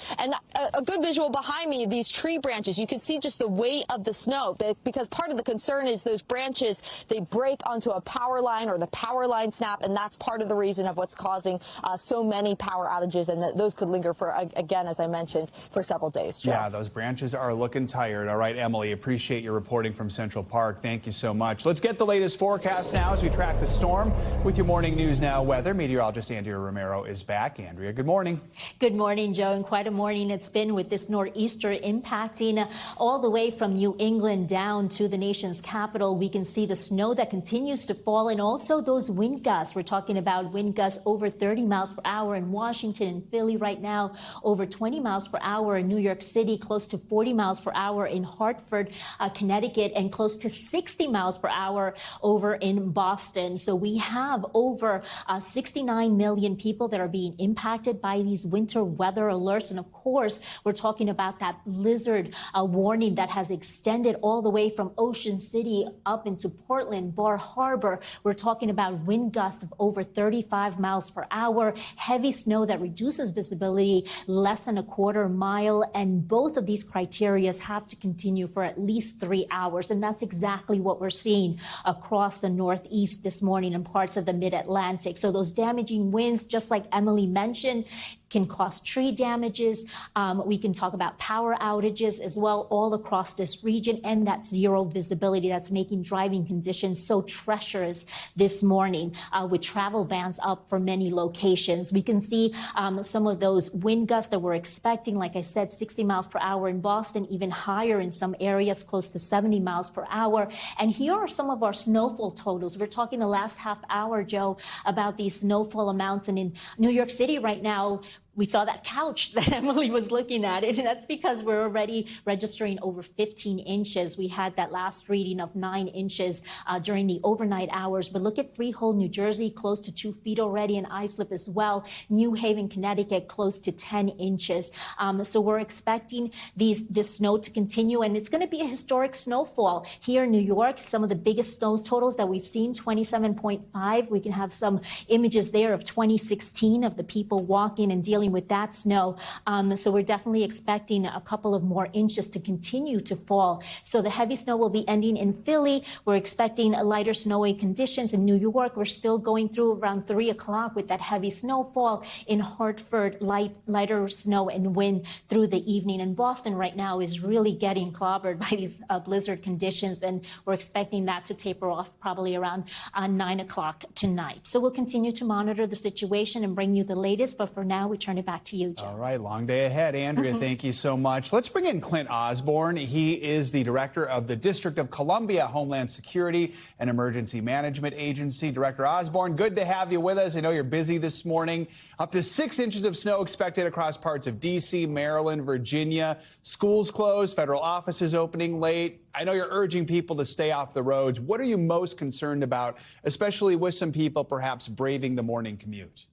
a good visual behind me, these tree branches. You can see just the weight of the snow, because part of the concern is those branches, they break onto a power line or the power line snap, and that's part of the reason of what's causing so many power outages, and those could linger for, again, as I mentioned, for several days. Joe. Yeah, those branches are looking tired. All right, Emily, appreciate your reporting from Central Park. Thank you so much. Let's get the latest forecast now as we track the storm with your Morning News Now weather. Meteorologist Andrea Romero is back. Andrea, good morning. Good morning, Joe, and quite a morning it's been with this nor'easter impacting all the way from New England down to the nation's capital. We can see the snow that continues to fall and also those wind gusts. We're talking about wind gusts over 30 miles per hour in Washington and Philly right now, over 20 miles per hour in New York City, close to 40 miles per hour in Hartford, Connecticut, and close to 60 miles per hour over in Boston. So we have over 69 million people that are being impacted by these winter weather alerts. And of course, we're talking about that blizzard warning that has extended all the way from Ocean City up into Portland, Bar Harbor. We're talking about wind gusts of over 35 miles per hour, heavy snow that reduces visibility less than a quarter mile. And both of these criteria have to continue for at least 3 hours. And that's exactly what we're seeing across the Northeast this morning and parts of the Mid-Atlantic. So those damaging winds, just like Emily mentioned, can cause tree damages. We can talk about power outages as well all across this region, and that zero visibility that's making driving conditions so treacherous this morning with travel bans up for many locations. We can see some of those wind gusts that we're expecting, like I said, 60 miles per hour in Boston, even higher in some areas, close to 70 miles per hour. And here are some of our snowfall totals. We're talking the last half hour, Joe, about these snowfall amounts. And in New York City right now, we saw that couch that Emily was looking at, and that's because we're already registering over 15 inches. We had that last reading of 9 inches during the overnight hours. But look at Freehold, New Jersey, close to 2 feet already, and Islip as well. New Haven, Connecticut, close to 10 inches. So we're expecting this snow to continue, and it's going to be a historic snowfall. Here in New York, some of the biggest snow totals that we've seen, 27.5. We can have some images there of 2016 of the people walking and dealing with that snow. So we're definitely expecting a couple of more inches to continue to fall. So the heavy snow will be ending in Philly. We're expecting lighter snowy conditions in New York. We're still going through around 3 o'clock with that heavy snowfall. In Hartford, lighter snow and wind through the evening. And Boston right now is really getting clobbered by these blizzard conditions. And we're expecting that to taper off probably around 9 o'clock tonight. So we'll continue to monitor the situation and bring you the latest. But for now, we turn it back to you, Joe. All right, long day ahead. Andrea, thank you so much. Let's bring in Clint Osborne. He is the director of the District of Columbia Homeland Security and Emergency Management Agency. Director Osborne, good to have you with us. I know you're busy this morning. Up to 6 inches of snow expected across parts of D.C., Maryland, Virginia. Schools closed, federal offices opening late. I know you're urging people to stay off the roads. What are you most concerned about, especially with some people perhaps braving the morning commute?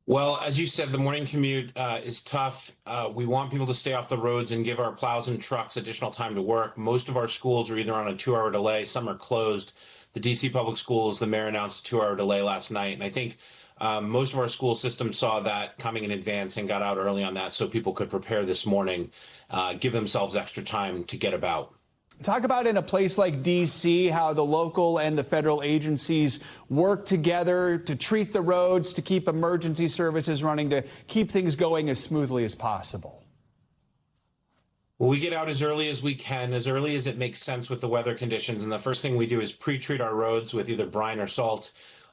Well, as you said, the morning commute is tough. We want people to stay off the roads and give our plows and trucks additional time to work. Most of our schools are either on a 2-hour delay, some are closed. the DC public schools, the mayor announced a 2-hour delay last night. And I think most of our school systems saw that coming in advance and got out early on that so people could prepare this morning, give themselves extra time to get about. Talk about in a place like D.C. how the local and the federal agencies work together to treat the roads, to keep emergency services running, to keep things going as smoothly as possible. Well, we get out as early as we can, as early as it makes sense with the weather conditions. And the first thing we do is pre-treat our roads with either brine or salt.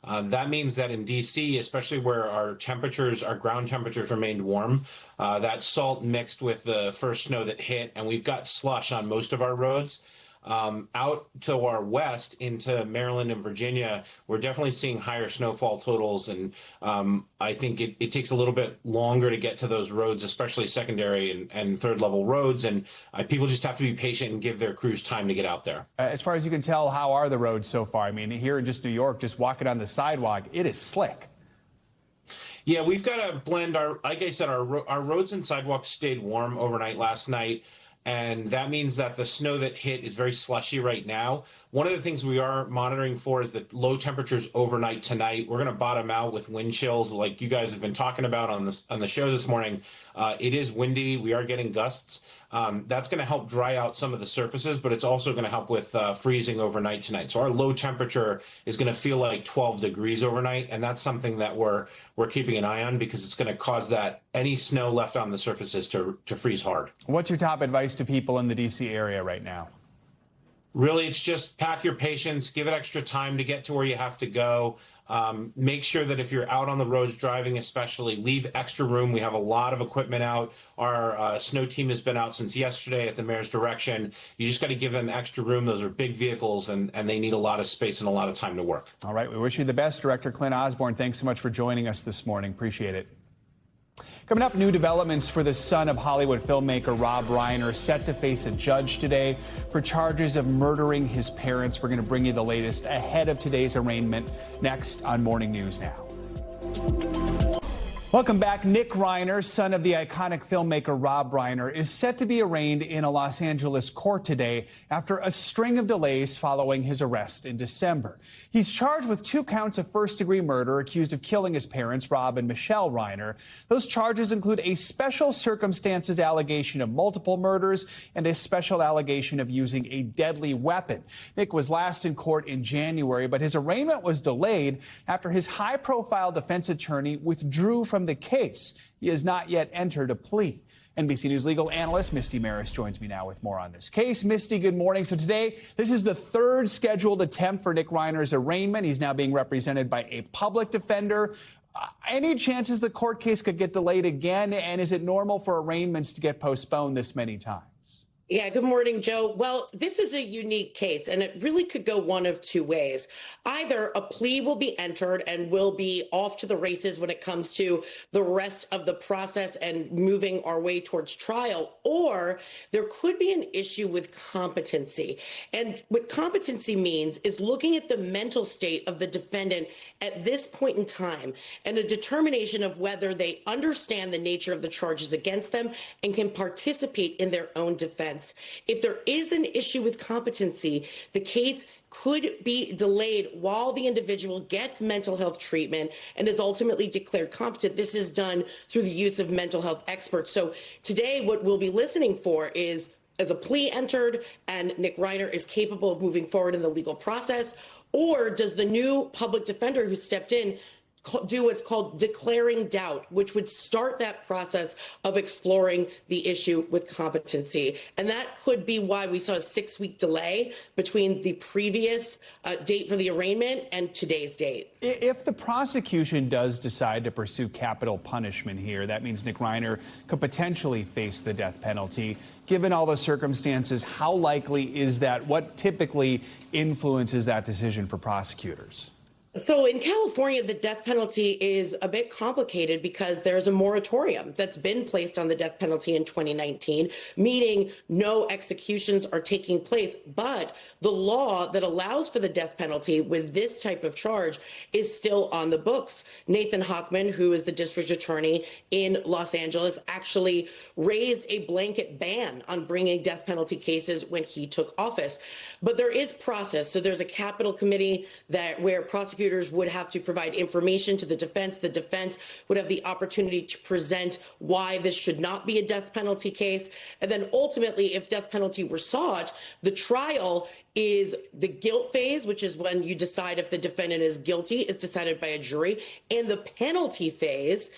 That means that in D.C., especially where our ground temperatures remained warm, that salt mixed with the first snow that hit, and we've got slush on most of our roads. Out to our west into Maryland and Virginia, we're definitely seeing higher snowfall totals. And I think it takes a little bit longer to get to those roads, especially secondary and third level roads. And people just have to be patient and give their crews time to get out there. As far as you can tell, how are the roads so far? I mean, here in just New York, just walking on the sidewalk, it is slick. Yeah, we've got to blend like I said, our roads and sidewalks stayed warm overnight last night. And that means that the snow that hit is very slushy right now. One of the things we are monitoring for is the low temperatures overnight tonight. We're going to bottom out with wind chills like you guys have been talking about on the show this morning. It is windy. We are getting gusts. That's going to help dry out some of the surfaces, but it's also going to help with freezing overnight tonight. So our low temperature is going to feel like 12 degrees overnight, and that's something that we're keeping an eye on because it's going to cause that any snow left on the surfaces to freeze hard. What's your top advice to people in the D.C. area right now? Really, it's just pack your patience, give it extra time to get to where you have to go. Make sure that if you're out on the roads driving, especially, leave extra room. We have a lot of equipment out. Our snow team has been out since yesterday at the mayor's direction. You just got to give them extra room. Those are big vehicles, and they need a lot of space and a lot of time to work. All right. We wish you the best, Director Clint Osborne. Thanks so much for joining us this morning. Appreciate it. Coming up, new developments for the son of Hollywood filmmaker Rob Reiner, set to face a judge today for charges of murdering his parents. We're going to bring you the latest ahead of today's arraignment next on Morning News Now. Welcome back. Nick Reiner, son of the iconic filmmaker Rob Reiner, is set to be arraigned in a Los Angeles court today after a string of delays following his arrest in December. He's charged with 2 counts of first-degree murder, accused of killing his parents, Rob and Michele Reiner. Those charges include a special circumstances allegation of multiple murders and a special allegation of using a deadly weapon. Nick was last in court in January, but his arraignment was delayed after his high-profile defense attorney withdrew from the case. He has not yet entered a plea. NBC News legal analyst Misty Maris joins me now with more on this case. Misty, good morning. So today, this is the 3rd scheduled attempt for Nick Reiner's arraignment. He's now being represented by a public defender. Any chances the court case could get delayed again? And is it normal for arraignments to get postponed this many times? Yeah, good morning, Joe. Well, this is a unique case, and it really could go one of 2 ways. Either a plea will be entered and we'll be off to the races when it comes to the rest of the process and moving our way towards trial, or there could be an issue with competency. And what competency means is looking at the mental state of the defendant at this point in time and a determination of whether they understand the nature of the charges against them and can participate in their own defense. If there is an issue with competency, the case could be delayed while the individual gets mental health treatment and is ultimately declared competent. This is done through the use of mental health experts. So today, what we'll be listening for is a plea entered and Nick Reiner is capable of moving forward in the legal process, or does the new public defender who stepped in do what's called declaring doubt, which would start that process of exploring the issue with competency. And that could be why we saw a 6-week delay between the previous date for the arraignment and today's date. If the prosecution does decide to pursue capital punishment here, that means Nick Reiner could potentially face the death penalty. Given all the circumstances, how likely is that? What typically influences that decision for prosecutors? So in California, the death penalty is a bit complicated because there's a moratorium that's been placed on the death penalty in 2019, meaning no executions are taking place. But the law that allows for the death penalty with this type of charge is still on the books. Nathan Hochman, who is the district attorney in Los Angeles, actually raised a blanket ban on bringing death penalty cases when he took office. But there is process. So there's a capital committee where prosecutors would have to provide information to the defense. The defense would have the opportunity to present why this should not be a death penalty case. And then ultimately, if death penalty were sought, the trial is the guilt phase, which is when you decide if the defendant is guilty, is decided by a jury. And the penalty phase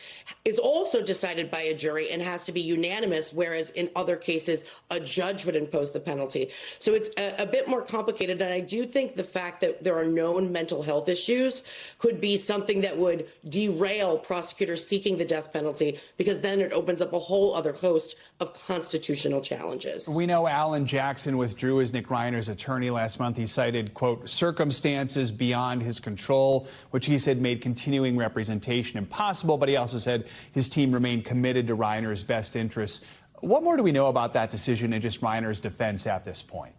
is also decided by a jury and has to be unanimous, whereas in other cases, a judge would impose the penalty. So it's a bit more complicated. And I do think the fact that there are known mental health issues could be something that would derail prosecutors seeking the death penalty, because then it opens up a whole other host of constitutional challenges. We know Alan Jackson withdrew as Nick Reiner's attorney last month. He cited, quote, circumstances beyond his control, which he said made continuing representation impossible. But he also said his team remained committed to Reiner's best interests. What more do we know about that decision and just Reiner's defense at this point?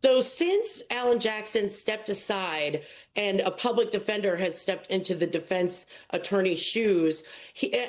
So since Alan Jackson stepped aside and a public defender has stepped into the defense attorney's shoes,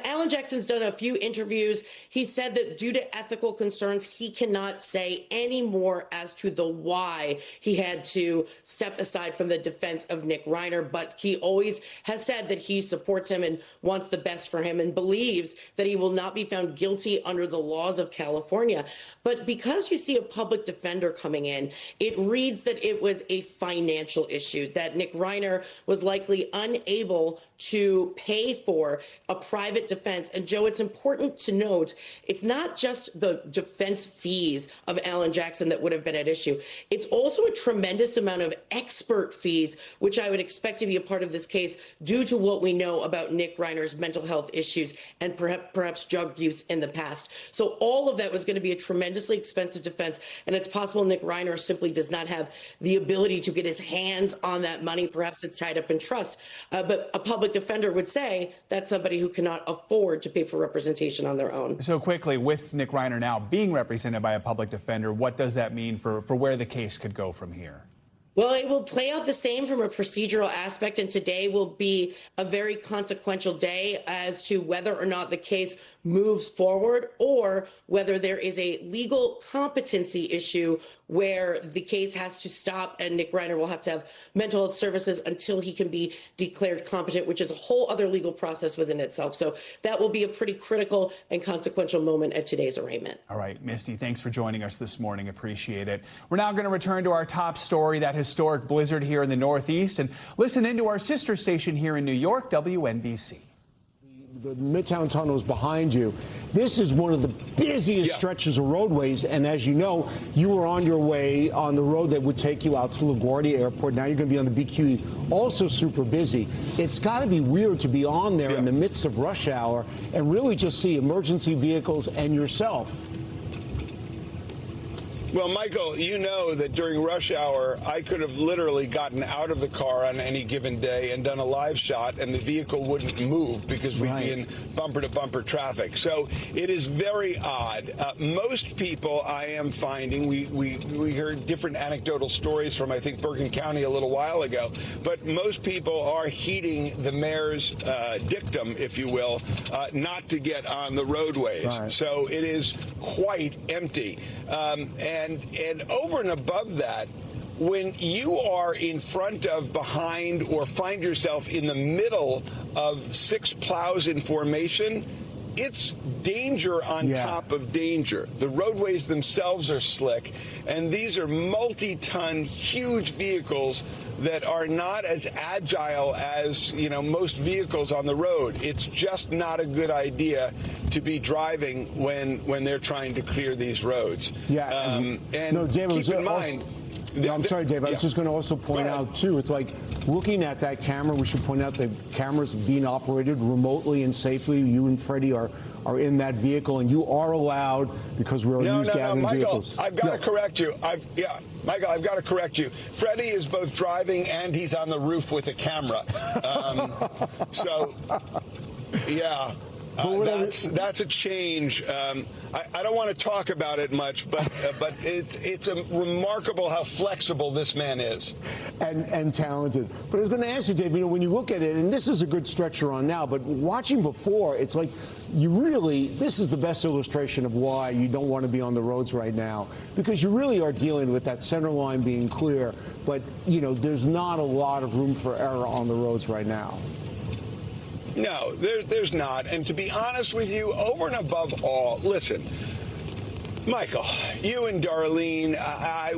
Alan Jackson's done a few interviews. He said that due to ethical concerns, he cannot say any more as to the why he had to step aside from the defense of Nick Reiner. But he always has said that he supports him and wants the best for him and believes that he will not be found guilty under the laws of California. But because you see a public defender coming in, it reads that it was a financial issue, that Nick Reiner was likely unable to pay for a private defense. And Joe, it's important to note, it's not just the defense fees of Alan Jackson that would have been at issue. It's also a tremendous amount of expert fees, which I would expect to be a part of this case due to what we know about Nick Reiner's mental health issues and perhaps drug use in the past. So all of that was going to be a tremendously expensive defense. And it's possible Nick Reiner simply does not have the ability to get his hands on that money. Perhaps it's tied up in trust. But a public defender would say that's somebody who cannot afford to pay for representation on their own. So quickly, with Nick Reiner now being represented by a public defender, what does that mean for where the case could go from here? Well, it will play out the same from a procedural aspect, and today will be a very consequential day as to whether or not the case moves forward or whether there is a legal competency issue where the case has to stop and Nick Reiner will have to have mental health services until he can be declared competent, which is a whole other legal process within itself. So that will be a pretty critical and consequential moment at today's arraignment. All right, Misty, thanks for joining us this morning. Appreciate it. We're now going to return to our top story, that historic blizzard here in the Northeast, and listen into our sister station here in New York, WNBC. The Midtown Tunnel is behind you. This is one of the busiest stretches of roadways, and as you know, you were on your way on the road that would take you out to LaGuardia Airport. Now you're going to be on the BQ, also super busy. It's got to be weird to be on there in the midst of rush hour and really just see emergency vehicles and yourself. Well, Michael, you know that during rush hour, I could have literally gotten out of the car on any given day and done a live shot, and the vehicle wouldn't move because we'd be in bumper-to-bumper traffic. So it is very odd. Most people, I am finding, we heard different anecdotal stories from, I think, Bergen County a little while ago, but most people are heeding the mayor's dictum, if you will, not to get on the roadways. So it is quite empty. And over and above that, when you are in front of, behind, or find yourself in the middle of 6 plows in formation, it's danger on top of danger. The roadways themselves are slick, and these are multi-ton, huge vehicles that are not as agile as, you know, most vehicles on the road. It's just not a good idea to be driving when they're trying to clear these roads. And no, David, keep in mind. No, I'm sorry, Dave. I was just going to also point out, too, it's like looking at that camera, we should point out the cameras being operated remotely and safely. You and Freddie are in that vehicle, and you are allowed, because we're used gathering vehicles. I've got to correct you. Michael, I've got to correct you. Freddie is both driving and he's on the roof with a camera. Yeah. That's a change. I don't want to talk about it much, but it's remarkable how flexible this man is. And talented. But I was going to ask you, Dave, when you look at it, and this is a good stretch you're on now, but watching before, it's like this is the best illustration of why you don't want to be on the roads right now, because you really are dealing with that center line being clear, but, there's not a lot of room for error on the roads right now. No, there's not. And to be honest with you, over and above all, listen, Michael, you and Darlene,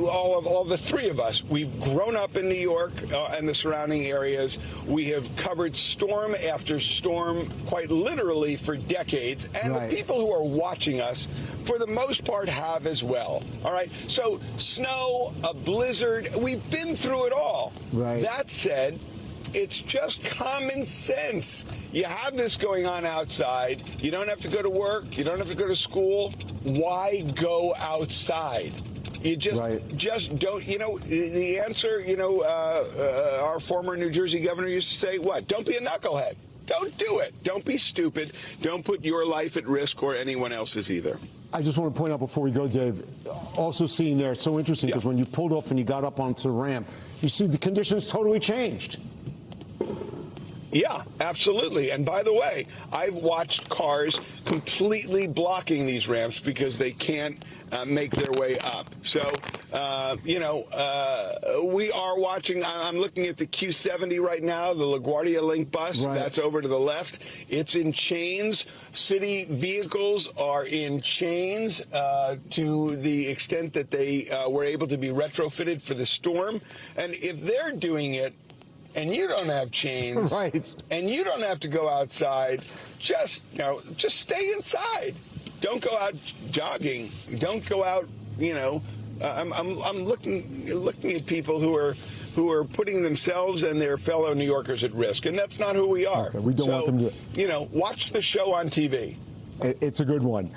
all the three of us, we've grown up in New York and the surrounding areas. We have covered storm after storm, quite literally, for decades. And the people who are watching us, for the most part, have as well. All right? So snow, a blizzard, we've been through it all. Right. That said, it's just common sense. You have this going on outside. You don't have to go to work. You don't have to go to school. Why go outside? You just don't. The answer, our former New Jersey governor used to say, what? Don't be a knucklehead. Don't do it. Don't be stupid. Don't put your life at risk or anyone else's either. I just want to point out before we go, Dave, also seeing there, it's so interesting because when you pulled off and you got up onto the ramp, you see the conditions totally changed. Yeah, absolutely. And by the way, I've watched cars completely blocking these ramps because they can't make their way up. So, we are watching. I'm looking at the Q70 right now, the LaGuardia Link bus. Right. That's over to the left. It's in chains. City vehicles are in chains to the extent that they were able to be retrofitted for the storm. And if they're doing it, and you don't have chains, and you don't have to go outside, just stay inside. Don't go out jogging. Don't go out. I'm looking at people who are putting themselves and their fellow New Yorkers at risk, and that's not who we are. Okay, we don't want them to. Watch the show on TV. It's a good one.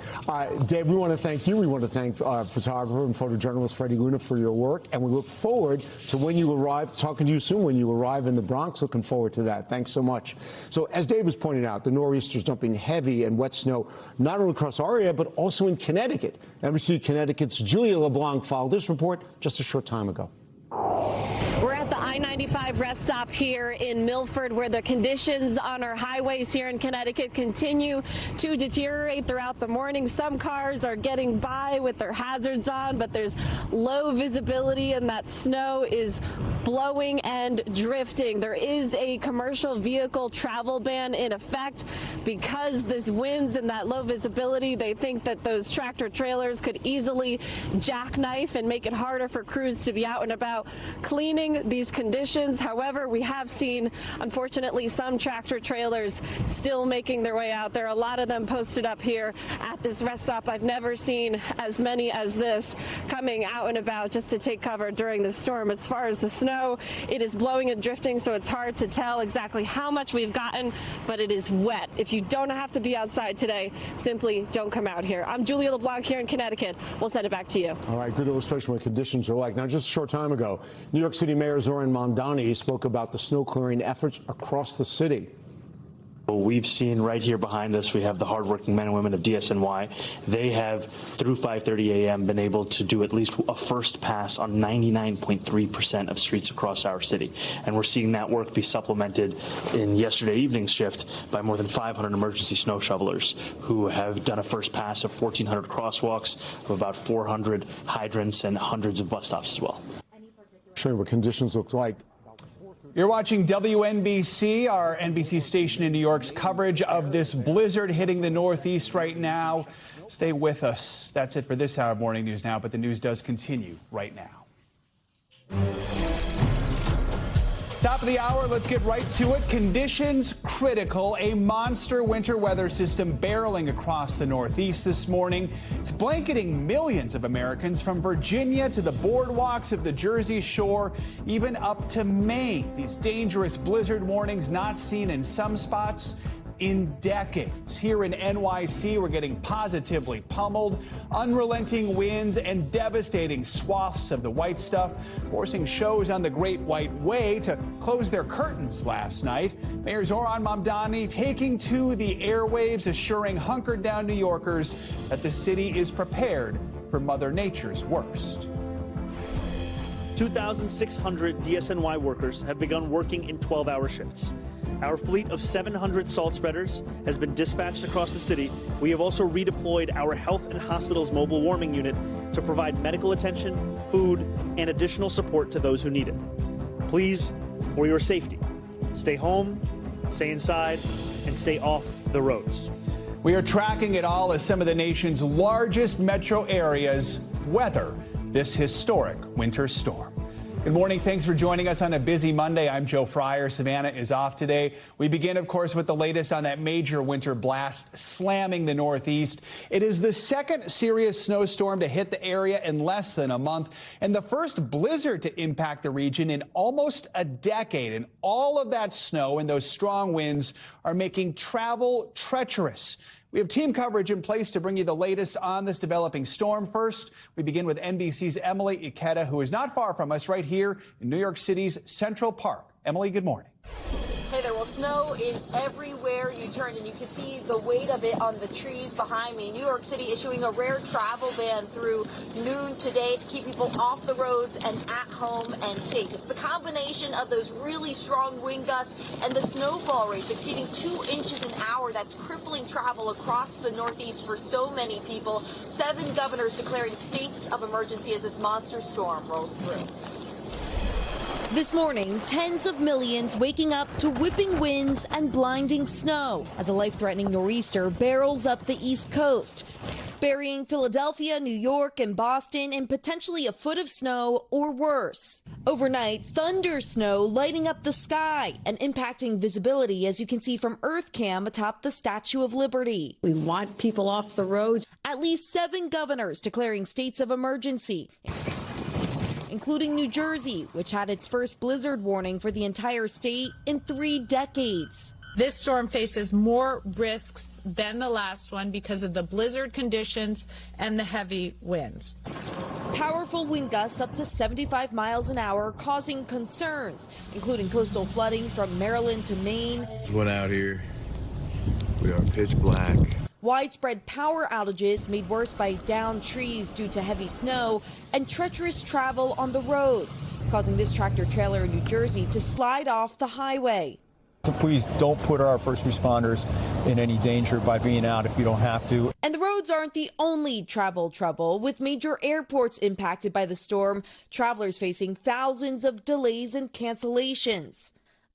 Dave, we want to thank you. We want to thank photographer and photojournalist Freddie Luna for your work. And we look forward to when you arrive, talking to you soon when you arrive in the Bronx. Looking forward to that. Thanks so much. So as Dave was pointing out, the nor'easter's dumping heavy and wet snow, not only across our area, but also in Connecticut. NBC Connecticut's Julia LeBlanc filed this report just a short time ago. We're at the I-95 rest stop here in Milford, where the conditions on our highways here in Connecticut continue to deteriorate throughout the morning. Some cars are getting by with their hazards on, but there's low visibility and that snow is blowing and drifting. There is a commercial vehicle travel ban in effect because this winds and that low visibility. They think that those tractor trailers could easily jackknife and make it harder for crews to be out and about cleaning these conditions. However, we have seen, unfortunately, some tractor trailers still making their way out. There are a lot of them posted up here at this rest stop. I've never seen as many as this coming out and about just to take cover during the storm. As far as the snow, it is blowing and drifting, so it's hard to tell exactly how much we've gotten, but it is wet. If you don't have to be outside today, simply don't come out here. I'm Julia LeBlanc here in Connecticut. We'll send it back to you. All right, good illustration of what conditions are like. Now, just a short time ago, New York City Mayor Zoran Mondani spoke about the snow clearing efforts across the city. We've seen right here behind us, we have the hardworking men and women of DSNY. They have, through 5:30 a.m., been able to do at least a first pass on 99.3% of streets across our city. And we're seeing that work be supplemented in yesterday evening's shift by more than 500 emergency snow shovelers who have done a first pass of 1,400 crosswalks, of about 400 hydrants, and hundreds of bus stops as well. Show you what conditions look like. You're watching WNBC, our NBC station in New York's coverage of this blizzard hitting the Northeast right now. Stay with us. That's it for this hour of Morning News Now, but the news does continue right now. Top of the hour, let's get right to it. Conditions critical. A monster winter weather system barreling across the Northeast this morning. It's blanketing millions of Americans from Virginia to the boardwalks of the Jersey Shore, even up to Maine. These dangerous blizzard warnings not seen in some spots in decades. Here in NYC, we're getting positively pummeled. Unrelenting winds and devastating swaths of the white stuff, forcing shows on the Great White Way to close their curtains last night. Mayor Zoran Mamdani taking to the airwaves, assuring hunkered down New Yorkers that the city is prepared for Mother Nature's worst. 2,600 DSNY workers have begun working in 12-hour shifts. Our fleet of 700 salt spreaders has been dispatched across the city. We have also redeployed our health and hospitals mobile warming unit to provide medical attention, food, and additional support to those who need it. Please, for your safety, stay home, stay inside, and stay off the roads. We are tracking it all as some of the nation's largest metro areas weather this historic winter storm. Good morning. Thanks for joining us on a busy Monday. I'm Joe Fryer. Savannah is off today. We begin, of course, with the latest on that major winter blast slamming the Northeast. It is the second serious snowstorm to hit the area in less than a month and the first blizzard to impact the region in almost a decade. And all of that snow and those strong winds are making travel treacherous. We have team coverage in place to bring you the latest on this developing storm. First, we begin with NBC's Emily Ikeda, who is not far from us right here in New York City's Central Park. Emily, good morning. Hey there. Well, snow is everywhere you turn, and you can see the weight of it on the trees behind me. New York City issuing a rare travel ban through noon today to keep people off the roads and at home and safe. It's the combination of those really strong wind gusts and the snowfall rates exceeding 2 inches an hour that's crippling travel across the Northeast for so many people. 7 governors declaring states of emergency as this monster storm rolls through. This morning, tens of millions waking up to whipping winds and blinding snow as a life-threatening nor'easter barrels up the East Coast, burying Philadelphia, New York, and Boston in potentially a foot of snow or worse. Overnight, thunder snow lighting up the sky and impacting visibility, as you can see from EarthCam atop the Statue of Liberty. We want people off the roads. At least 7 governors declaring states of emergency, including New Jersey, which had its first blizzard warning for the entire state in 3 decades. This storm faces more risks than the last one because of the blizzard conditions and the heavy winds. Powerful wind gusts up to 75 miles an hour causing concerns, including coastal flooding from Maryland to Maine. There's one out here. We are pitch black. Widespread power outages made worse by downed trees due to heavy snow and treacherous travel on the roads, causing this tractor trailer in New Jersey to slide off the highway. So please don't put our first responders in any danger by being out if you don't have to. And the roads aren't the only travel trouble. With major airports impacted by the storm, travelers facing thousands of delays and cancellations.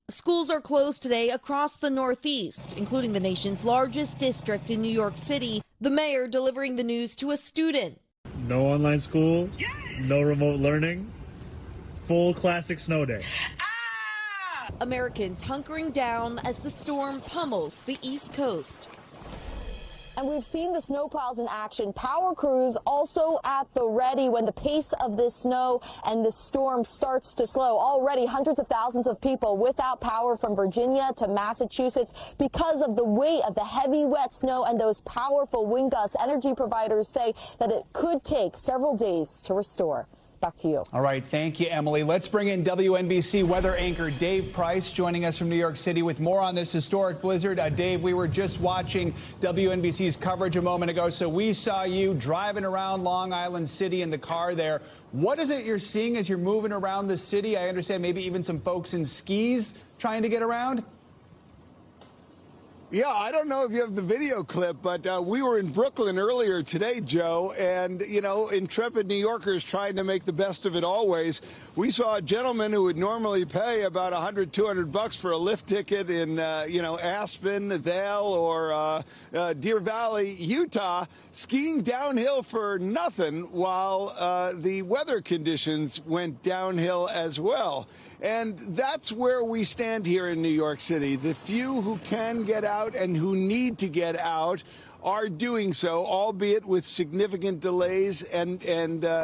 Schools are closed today across the Northeast, including the nation's largest district in New York City. The mayor delivering the news to a student. No online school, no remote learning, full classic snow day. Americans hunkering down as the storm pummels the East Coast. And we've seen the snowplows in action. Power crews also at the ready when the pace of this snow and this storm starts to slow. Already hundreds of thousands of people without power from Virginia to Massachusetts because of the weight of the heavy wet snow and those powerful wind gusts. Energy providers say that it could take several days to restore. Back to you. All right. Thank you, Emily. Let's bring in WNBC weather anchor Dave Price joining us from New York City with more on this historic blizzard. Dave, we were just watching WNBC's coverage a moment ago, so we saw you driving around Long Island City in the car there. What is it you're seeing as you're moving around the city? I understand maybe even some folks in skis trying to get around. Yeah, I don't know if you have the video clip, but we were in Brooklyn earlier today, Joe, and, you know, intrepid New Yorkers trying to make the best of it always. We saw a gentleman who would normally pay about $100, $200 for a lift ticket in, you know, Aspen, Vail, or Deer Valley, Utah, skiing downhill for nothing while the weather conditions went downhill as well. And that's where we stand here in New York City. The few who can get out and who need to get out are doing so, albeit with significant delays and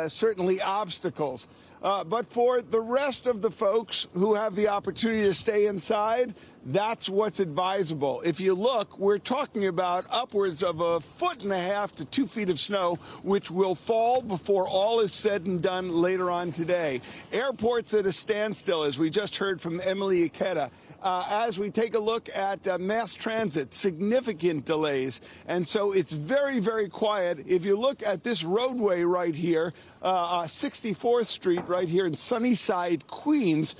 certainly obstacles. But for the rest of the folks who have the opportunity to stay inside, that's what's advisable. If you look, we're talking about upwards of 1.5 to 2 feet of snow, which will fall before all is said and done later on today. Airports at a standstill, as we just heard from Emily Ikeda. As we take a look at mass transit, significant delays. And so it's very, very quiet. If you look at this roadway right here, 64th Street right here in Sunnyside, Queens,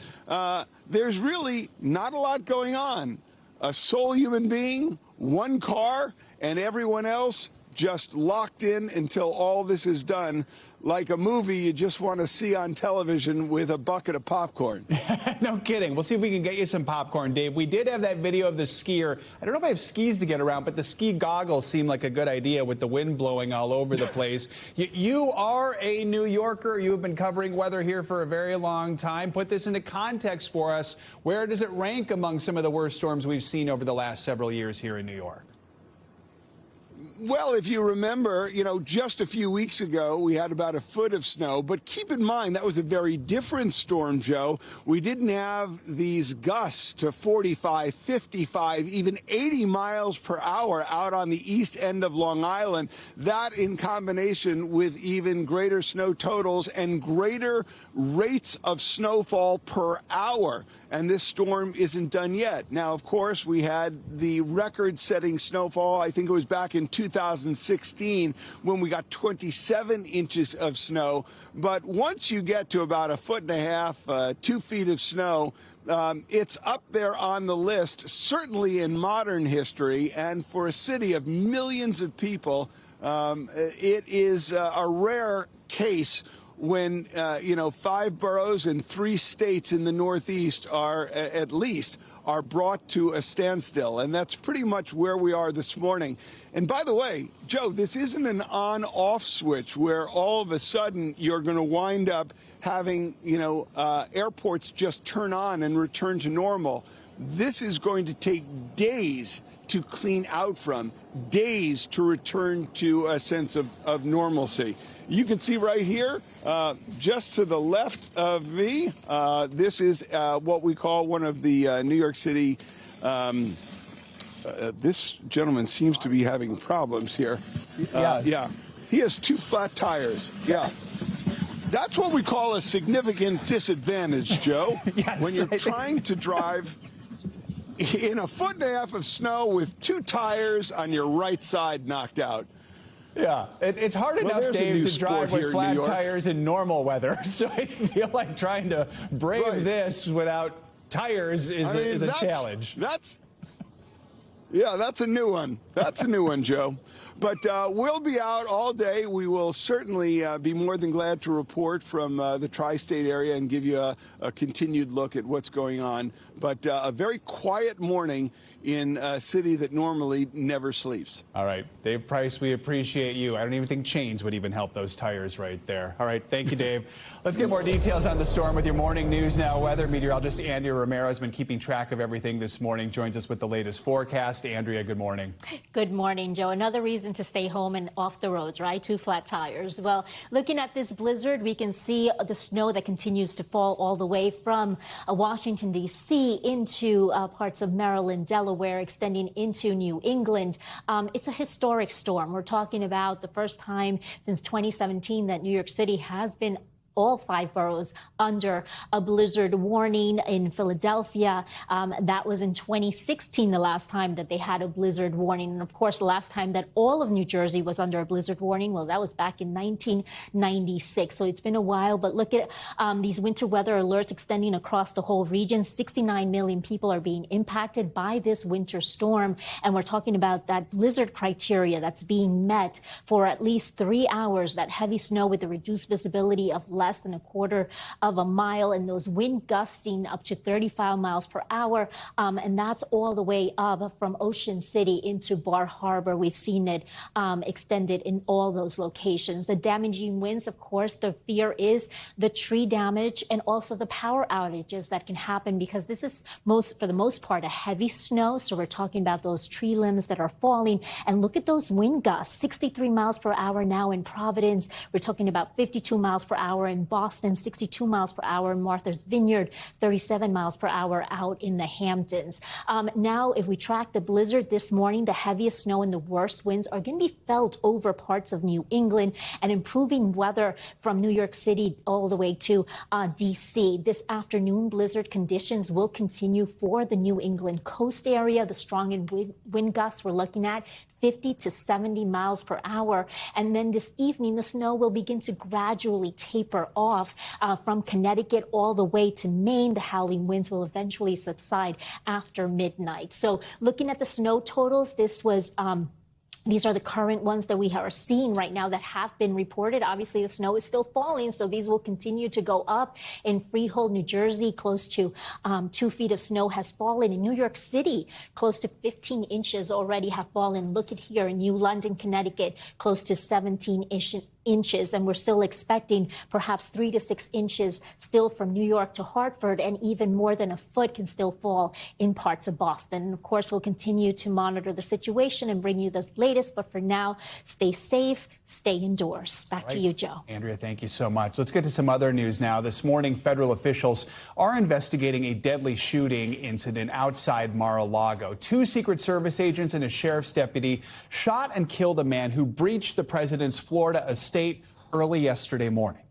there's really not a lot going on. A sole human being, one car, and everyone else just locked in until all this is done. Like a movie you just want to see on television with a bucket of popcorn. No kidding. We'll see if we can get you some popcorn, Dave. We did have that video of the skier. I don't know if I have skis to get around, but the ski goggles seem like a good idea with the wind blowing all over the place. You are a New Yorker. You've been covering weather here for a very long time. Put this into context for us. Where does it rank among some of the worst storms we've seen over the last several years here in New York? Well, if you remember, just a few weeks ago, we had about a foot of snow. But keep in mind, that was a very different storm, Joe. We didn't have these gusts to 45, 55, even 80 miles per hour out on the east end of Long Island. That in combination with even greater snow totals and greater rates of snowfall per hour. And this storm isn't done yet. Now, of course, we had the record-setting snowfall. I think it was back in 2016 when we got 27 inches of snow. But once you get to about 1.5 feet, 2 feet of snow, it's up there on the list, certainly in modern history. And for a city of millions of people, it is a rare case when, 5 boroughs and 3 states in the Northeast are brought to a standstill. And that's pretty much where we are this morning. And by the way, Joe, this isn't an on-off switch where all of a sudden you're going to wind up having, airports just turn on and return to normal. This is going to take days to clean out from, days to return to a sense of normalcy. You can see right here, just to the left of me, this is what we call one of the New York City. This gentleman seems to be having problems here. Yeah. He has 2 flat tires. Yeah. That's what we call a significant disadvantage, Joe. Yes, when you're trying to drive in 1.5 feet of snow with 2 tires on your right side knocked out. Yeah, it's hard enough, Dave, to drive with flat tires in normal weather. So I feel like trying to brave this without tires is a challenge. That's a new one. That's a new one, Joe. But we'll be out all day. We will certainly be more than glad to report from the tri-state area and give you a continued look at what's going on. But a very quiet morning in a city that normally never sleeps. All right, Dave Price, we appreciate you. I don't even think chains would even help those tires right there. All right, thank you, Dave. Let's get more details on the storm with your morning News Now weather. Meteorologist Andrea Romero has been keeping track of everything this morning, joins us with the latest forecast. Andrea, good morning. Good morning, Joe. Another reason to stay home and off the roads, right? 2 flat tires. Well, looking at this blizzard, we can see the snow that continues to fall all the way from Washington, D.C. into parts of Maryland, Delaware, extending into New England. It's a historic storm. We're talking about the first time since 2017 that New York City has been all 5 boroughs under a blizzard warning. In Philadelphia, that was in 2016, the last time that they had a blizzard warning. And of course, the last time that all of New Jersey was under a blizzard warning, well, that was back in 1996. So it's been a while, but look at these winter weather alerts extending across the whole region. 69 million people are being impacted by this winter storm. And we're talking about that blizzard criteria that's being met for at least 3 hours, that heavy snow with the reduced visibility of less than 1/4 of a mile, and those wind gusting up to 35 miles per hour. And that's all the way up from Ocean City into Bar Harbor. We've seen it extended in all those locations. The damaging winds, of course, the fear is the tree damage and also the power outages that can happen, because this is for the most part, a heavy snow. So we're talking about those tree limbs that are falling. And look at those wind gusts, 63 miles per hour now in Providence. We're talking about 52 miles per hour in in Boston, 62 miles per hour in Martha's Vineyard, 37 miles per hour out in the Hamptons. Now, if we track the blizzard this morning, the heaviest snow and the worst winds are going to be felt over parts of New England, and improving weather from New York City all the way to D.C. This afternoon, blizzard conditions will continue for the New England coast area. The strong wind gusts we're looking at 50 to 70 miles per hour. And then this evening, the snow will begin to gradually taper off from Connecticut all the way to Maine. The howling winds will eventually subside after midnight. So looking at the snow totals, these are the current ones that we are seeing right now that have been reported. Obviously, the snow is still falling, so these will continue to go up. In Freehold, New Jersey, close to 2 feet of snow has fallen. In New York City, close to 15 inches already have fallen. Look at here in New London, Connecticut, close to 17 inches, and we're still expecting perhaps 3 to 6 inches still from New York to Hartford, and even more than a foot can still fall in parts of Boston. And of course, we'll continue to monitor the situation and bring you the latest, but for now, stay safe, stay indoors. Back to you, Joe. Andrea, thank you so much. Let's get to some other news now. This morning, federal officials are investigating a deadly shooting incident outside Mar-a-Lago. 2 Secret Service agents and a sheriff's deputy shot and killed a man who breached the president's Florida estate early yesterday morning.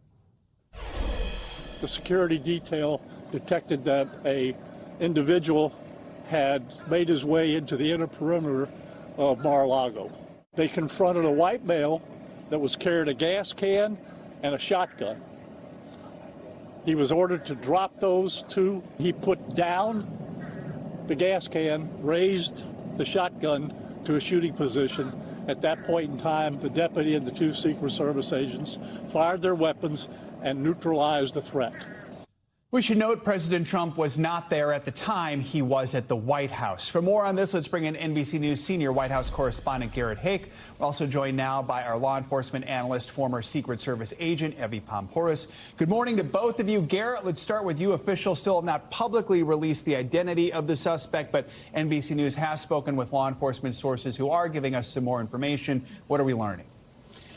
The security detail detected that a individual had made his way into the inner perimeter of Mar-a-Lago. They confronted a white male that was carrying a gas can and a shotgun. He was ordered to drop those 2. He put down the gas can, raised the shotgun to a shooting position. At that point in time, the deputy and the 2 Secret Service agents fired their weapons and neutralized the threat. We should note President Trump was not there at the time. He was at the White House. For more on this, let's bring in NBC News senior White House correspondent Garrett Hake. We're also joined now by our law enforcement analyst, former Secret Service agent Evie Pompouris. Good morning to both of you. Garrett, let's start with you. Officials still have not publicly released the identity of the suspect, but NBC News has spoken with law enforcement sources who are giving us some more information. What are we learning?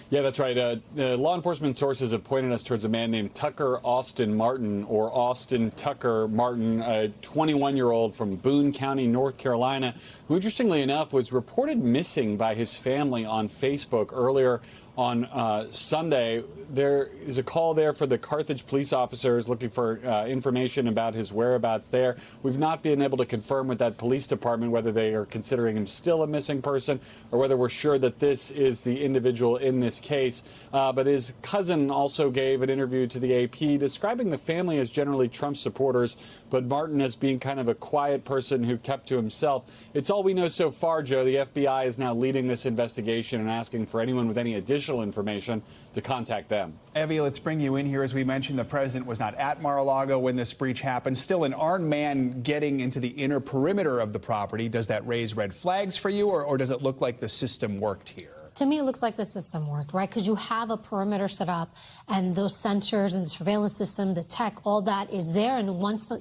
Yeah, that's right. Law enforcement sources have pointed us towards a man named Tucker Austin Martin, or Austin Tucker Martin, a 21-year-old from Boone County, North Carolina, who, interestingly enough, was reported missing by his family on Facebook earlier on Sunday. There is a call there for the Carthage police officers looking for information about his whereabouts there. We've not been able to confirm with that police department whether they are considering him still a missing person or whether we're sure that this is the individual in this case. But his cousin also gave an interview to the AP describing the family as generally Trump supporters, but Martin as being kind of a quiet person who kept to himself. It's all we know so far, Joe. The FBI is now leading this investigation and asking for anyone with any additional information to contact them. Evie, let's bring you in here. As we mentioned, the president was not at Mar-a-Lago when this breach happened. Still, an armed man getting into the inner perimeter of the property. Does that raise red flags for you, or does it look like the system worked here? To me, it looks like the system worked, right? Because you have a perimeter set up, and those sensors and the surveillance system, the tech, all that is there. And once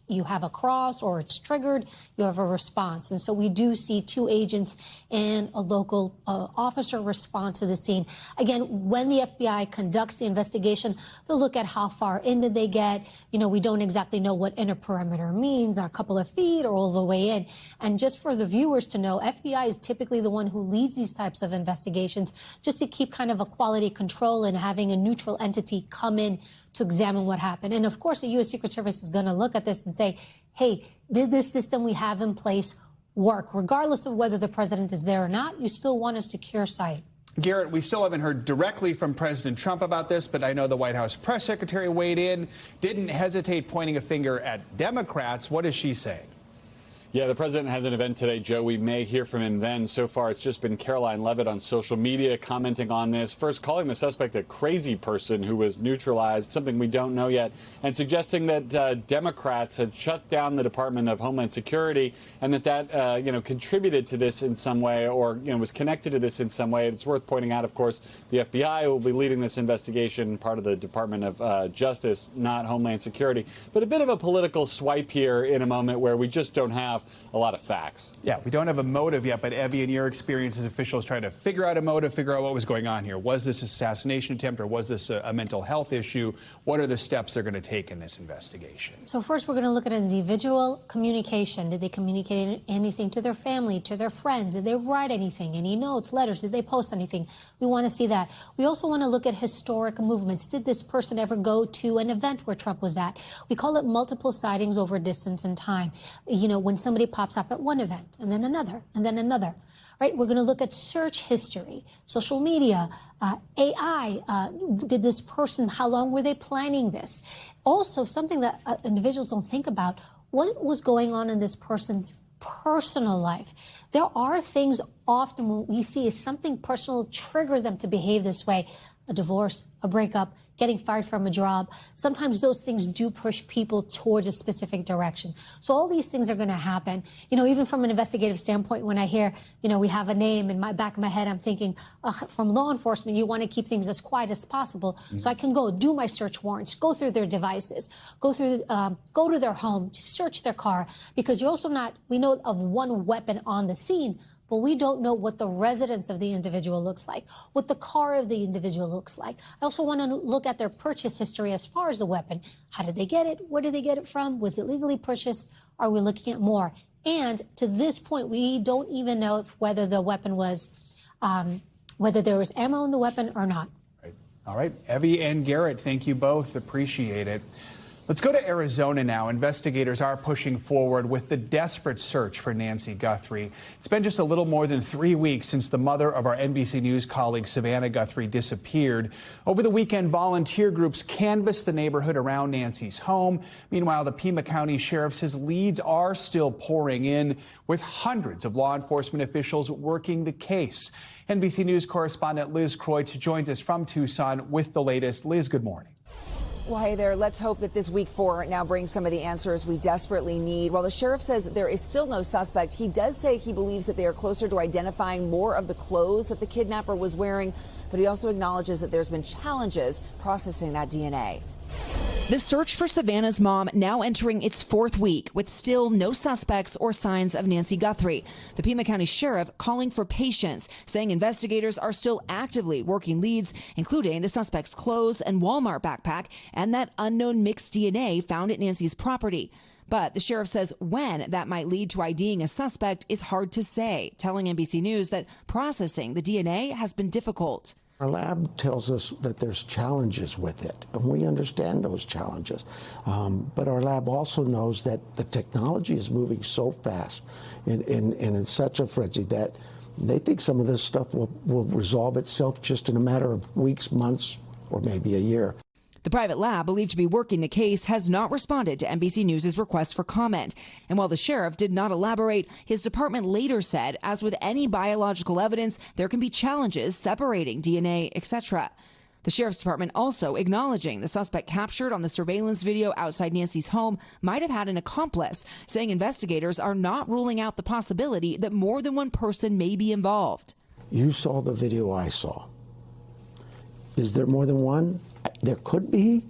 you have a cross or it's triggered, you have a response. And so we do see 2 agents and a local officer respond to the scene. Again, when the FBI conducts the investigation, they'll look at how far in did they get. You know, we don't exactly know what inner perimeter means, a couple of feet or all the way in. And just for the viewers to know, FBI is typically the one who leads these types of investigations, just to keep kind of a quality control and having a neutral entity come in to examine what happened. And of course, the U.S. Secret Service is going to look at this and say, hey, did this system we have in place work? Regardless of whether the president is there or not, you still want a secure site. Garrett, we still haven't heard directly from President Trump about this, but I know the White House press secretary weighed in, didn't hesitate pointing a finger at Democrats. What is she saying? Yeah, the president has an event today, Joe. We may hear from him then. So far, it's just been Caroline Levitt on social media commenting on this, first calling the suspect a crazy person who was neutralized, something we don't know yet, and suggesting that Democrats had shut down the Department of Homeland Security and that contributed to this in some way, or was connected to this in some way. It's worth pointing out, of course, the FBI will be leading this investigation, part of the Department of Justice, not Homeland Security. But a bit of a political swipe here in a moment where we just don't have a lot of facts. Yeah, we don't have a motive yet, but Evie, in your experience as officials trying to figure out a motive, figure out what was going on here. Was this an assassination attempt or was this a mental health issue? What are the steps they're going to take in this investigation? So first, we're going to look at individual communication. Did they communicate anything to their family, to their friends? Did they write anything? Any notes, letters? Did they post anything? We want to see that. We also want to look at historic movements. Did this person ever go to an event where Trump was at? We call it multiple sightings over distance and time. You know, when somebody pops up at one event and then another and then another. Right? We're going to look at search history, social media, AI. Did this person, how long were they planning this? Also, something that individuals don't think about, what was going on in this person's personal life? There are things often when we see is something personal trigger them to behave this way. A divorce, a breakup, getting fired from a job. Sometimes those things do push people towards a specific direction. So all these things are going to happen. You know, even from an investigative standpoint, when I hear, you know, we have a name in my back of my head, I'm thinking, from law enforcement, you want to keep things as quiet as possible. So I can go do my search warrants, go through their devices, go to their home, search their car, because you're also not, we know of one weapon on the scene, but we don't know what the residence of the individual looks like, what the car of the individual looks like. I also want to look at their purchase history as far as the weapon. How did they get it? Where did they get it from? Was it legally purchased? Are we looking at more? And to this point, we don't even know whether the weapon was, whether there was ammo in the weapon or not. Right. All right. Evie and Garrett, thank you both. Appreciate it. Let's go to Arizona now. Investigators are pushing forward with the desperate search for Nancy Guthrie. It's been just a little more than 3 weeks since the mother of our NBC News colleague Savannah Guthrie disappeared. Over the weekend, volunteer groups canvassed the neighborhood around Nancy's home. Meanwhile, the Pima County Sheriff says leads are still pouring in, with hundreds of law enforcement officials working the case. NBC News correspondent Liz Kreutz joins us from Tucson with the latest. Liz, good morning. Well, hey there. Let's hope that this week 4 now brings some of the answers we desperately need. While the sheriff says there is still no suspect, he does say he believes that they are closer to identifying more of the clothes that the kidnapper was wearing. But he also acknowledges that there's been challenges processing that DNA. The search for Savannah's mom now entering its 4th week with still no suspects or signs of Nancy Guthrie. The Pima County Sheriff calling for patience, saying investigators are still actively working leads, including the suspect's clothes and Walmart backpack and that unknown mixed DNA found at Nancy's property. But the sheriff says when that might lead to IDing a suspect is hard to say, telling NBC News that processing the DNA has been difficult. Our lab tells us that there's challenges with it, and we understand those challenges. But our lab also knows that the technology is moving so fast and in such a frenzy that they think some of this stuff will resolve itself just in a matter of weeks, months, or maybe a year. The private lab believed to be working the case has not responded to NBC News' request for comment. And while the sheriff did not elaborate, his department later said, as with any biological evidence, there can be challenges separating DNA, etc. The sheriff's department also acknowledging the suspect captured on the surveillance video outside Nancy's home might have had an accomplice, saying investigators are not ruling out the possibility that more than one person may be involved. You saw the video I saw. Is there more than one? There could be,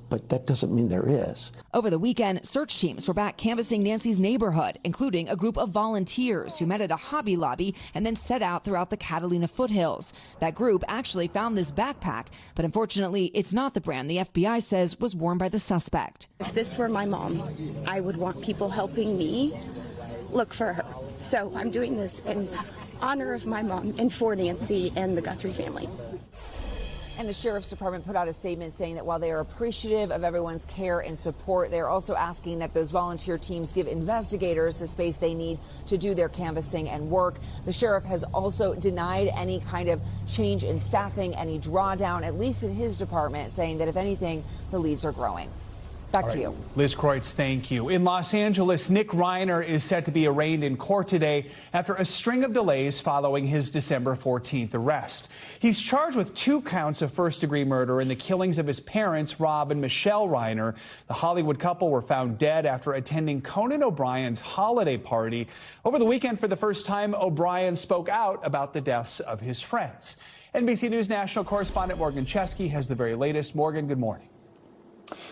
but that doesn't mean there is. Over the weekend, search teams were back canvassing Nancy's neighborhood, including a group of volunteers who met at a Hobby Lobby and then set out throughout the Catalina foothills. That group actually found this backpack, but unfortunately, it's not the brand the FBI says was worn by the suspect. If this were my mom, I would want people helping me look for her. So I'm doing this in honor of my mom and for Nancy and the Guthrie family. And the sheriff's department put out a statement saying that while they are appreciative of everyone's care and support, they are also asking that those volunteer teams give investigators the space they need to do their canvassing and work. The sheriff has also denied any kind of change in staffing, any drawdown, at least in his department, saying that if anything, the leads are growing. Back to you. Liz Kreutz, thank you. In Los Angeles, Nick Reiner is set to be arraigned in court today after a string of delays following his December 14th arrest. He's charged with 2 counts of first-degree murder in the killings of his parents, Rob and Michele Reiner. The Hollywood couple were found dead after attending Conan O'Brien's holiday party. Over the weekend, for the first time, O'Brien spoke out about the deaths of his friends. NBC News national correspondent Morgan Chesky has the very latest. Morgan, good morning.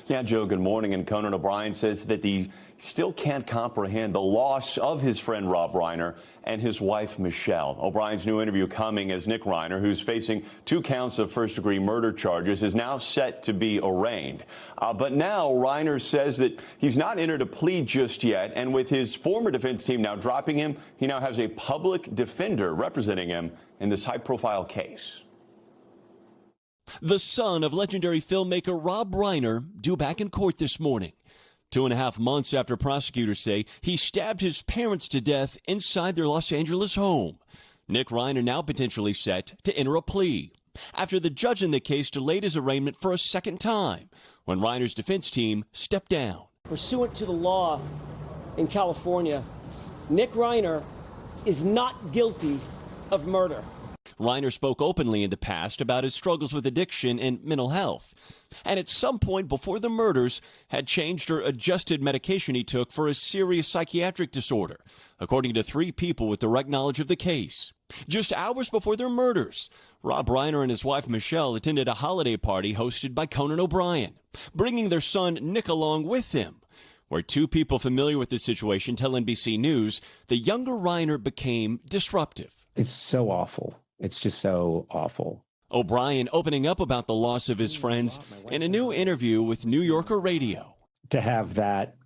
Yeah, Joe, good morning. And Conan O'Brien says that he still can't comprehend the loss of his friend Rob Reiner and his wife, Michele. O'Brien's new interview coming as Nick Reiner, who's facing 2 counts of first-degree murder charges, is now set to be arraigned. But now Reiner says that he's not entered a plea just yet. And with his former defense team now dropping him, he now has a public defender representing him in this high-profile case. The son of legendary filmmaker Rob Reiner due back in court this morning. 2.5 months after prosecutors say he stabbed his parents to death inside their Los Angeles home. Nick Reiner now potentially set to enter a plea after the judge in the case delayed his arraignment for a second time when Reiner's defense team stepped down. Pursuant to the law in California, Nick Reiner is not guilty of murder. Reiner spoke openly in the past about his struggles with addiction and mental health, and at some point before the murders had changed or adjusted medication he took for a serious psychiatric disorder, according to 3 people with direct knowledge of the case. Just hours before their murders, Rob Reiner and his wife Michele attended a holiday party hosted by Conan O'Brien, bringing their son Nick along with them, where 2 people familiar with the situation tell NBC News the younger Reiner became disruptive. It's so awful. It's just so awful. O'Brien opening up about the loss of his friends in a new interview with New Yorker Radio. To have that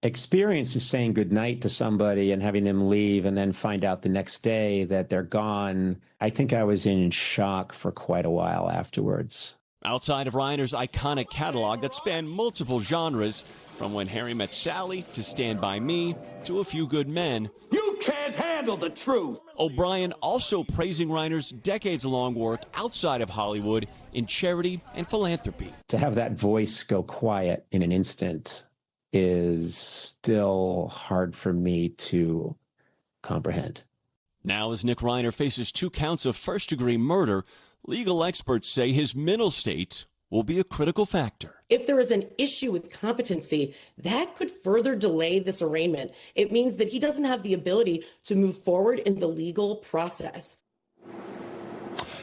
experience of saying goodnight to somebody and having them leave and then find out the next day that they're gone, I think I was in shock for quite a while afterwards. Outside of Reiner's iconic catalog that spanned multiple genres, from When Harry Met Sally to Stand By Me to A Few Good Men, you can't handle the truth. O'Brien also praising Reiner's decades-long work outside of Hollywood in charity and philanthropy. To have that voice go quiet in an instant is still hard for me to comprehend. Now, as Nick Reiner faces 2 counts of first-degree murder, legal experts say his mental state will be a critical factor. If there is an issue with competency, that could further delay this arraignment. It means that he doesn't have the ability to move forward in the legal process.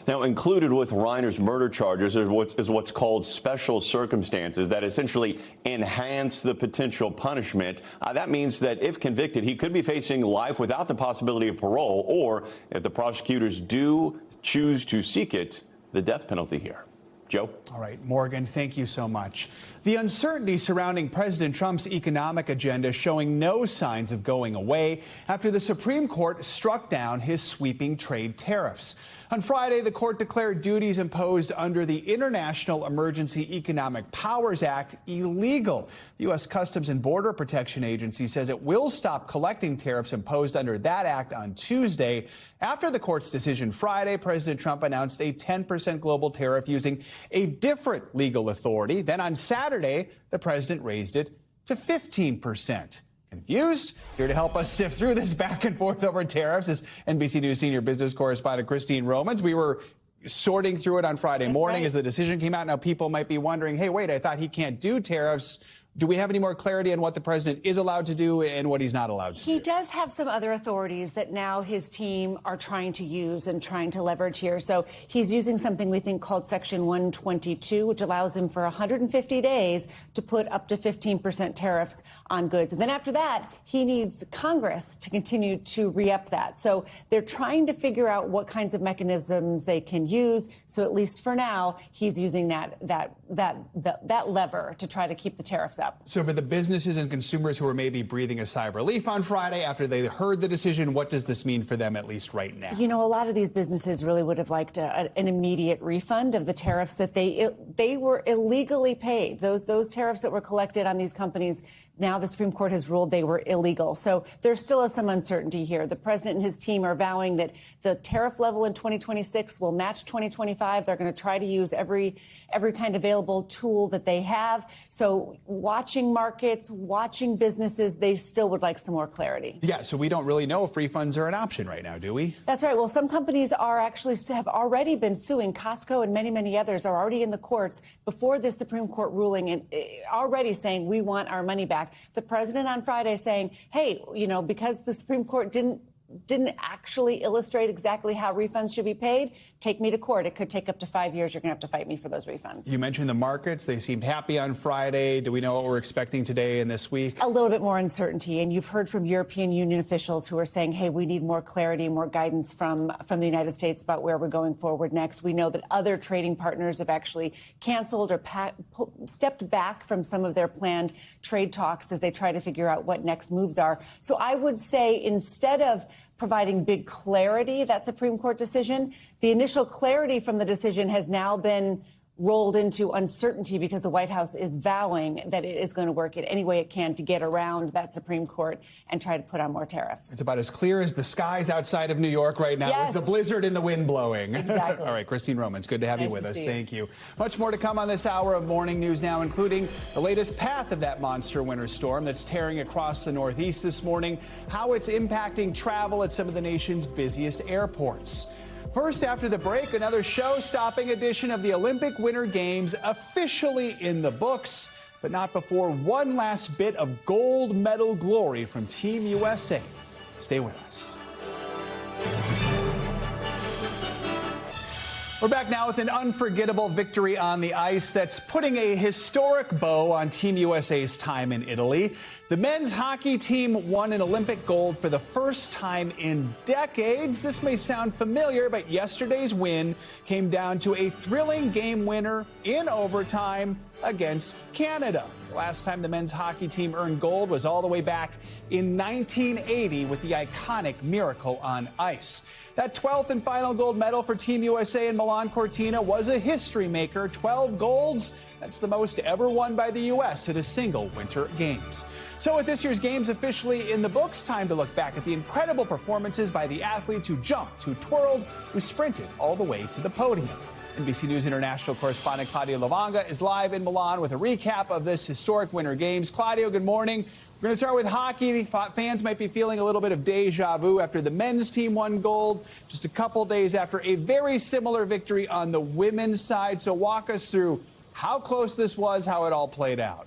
Now, included with Reiner's murder charges is what's called special circumstances that essentially enhance the potential punishment. That means that if convicted, he could be facing life without the possibility of parole, or if the prosecutors do choose to seek it, the death penalty here. Joe? All right, Morgan, thank you so much. The uncertainty surrounding President Trump's economic agenda showing no signs of going away after the Supreme Court struck down his sweeping trade tariffs. On Friday, the court declared duties imposed under the International Emergency Economic Powers Act illegal. The U.S. Customs and Border Protection Agency says it will stop collecting tariffs imposed under that act on Tuesday. After the court's decision Friday, President Trump announced a 10% global tariff using a different legal authority. Then on Saturday, the president raised it to 15%. Confused? Here to help us sift through this back and forth over tariffs is NBC News senior business correspondent Christine Romans. We were sorting through it on Friday morning as the decision came out. Now people might be wondering, hey, wait, I thought he can't do tariffs. Do we have any more clarity on what the president is allowed to do and what he's not allowed to do? He does have some other authorities that now his team are trying to use and trying to leverage here. So he's using something we think called Section 122, which allows him for 150 days to put up to 15% tariffs on goods. And then after that, he needs Congress to continue to re-up that. So they're trying to figure out what kinds of mechanisms they can use. So at least for now, he's using that lever to try to keep the tariffs up. So for the businesses and consumers who are maybe breathing a sigh of relief on Friday after they heard the decision, what does this mean for them, at least right now? You know, a lot of these businesses really would have liked an immediate refund of the tariffs that they were illegally paid. Those tariffs that were collected on these companies, now the Supreme Court has ruled they were illegal. So there still is some uncertainty here. The president and his team are vowing that the tariff level in 2026 will match 2025. They're going to try to use every kind of available tool that they have. So watching markets, watching businesses, they still would like some more clarity. Yeah, so we don't really know if refunds are an option right now, do we? That's right. Well, some companies have already been suing. Costco and many, many others are already in the courts before the Supreme Court ruling and already saying we want our money back. The president on Friday saying, hey, you know, because the Supreme Court didn't actually illustrate exactly how refunds should be paid, take me to court. It could take up to 5 years. You're going to have to fight me for those refunds. You mentioned the markets. They seemed happy on Friday. Do we know what we're expecting today and this week? A little bit more uncertainty. And you've heard from European Union officials who are saying, hey, we need more clarity, more guidance from the United States about where we're going forward next. We know that other trading partners have actually canceled or stepped back from some of their planned trade talks as they try to figure out what next moves are. So I would say instead of providing big clarity, that Supreme Court decision, the initial clarity from the decision has now been rolled into uncertainty because the White House is vowing that it is going to work in any way it can to get around that Supreme Court and try to put on more tariffs. It's about as clear as the skies outside of New York right now, yes, with the blizzard and the wind blowing. Exactly. All right, Christine Romans, good to have you Nice with to us. see you. Thank you. Much more to come on this hour of Morning News Now, including the latest path of that monster winter storm that's tearing across the Northeast this morning, how it's impacting travel at some of the nation's busiest airports. First, after the break, another show-stopping edition of the Olympic Winter Games officially in the books, but not before one last bit of gold medal glory from Team USA. Stay with us. We're back now with an unforgettable victory on the ice that's putting a historic bow on Team USA's time in Italy. The men's hockey team won an Olympic gold for the first time in decades. This may sound familiar, but yesterday's win came down to a thrilling game winner in overtime against Canada. The last time the men's hockey team earned gold was all the way back in 1980 with the iconic Miracle on Ice. That 12th and final gold medal for Team USA in Milan Cortina was a history maker. 12 golds. That's the most ever won by the U.S. at a single Winter Games. So with this year's Games officially in the books, time to look back at the incredible performances by the athletes who jumped, who twirled, who sprinted all the way to the podium. NBC News International correspondent Claudio Lavanga is live in Milan with a recap of this historic Winter Games. Claudio, good morning. We're going to start with hockey. Fans might be feeling a little bit of deja vu after the men's team won gold just a couple days after a very similar victory on the women's side. So walk us through how close this was, how it all played out.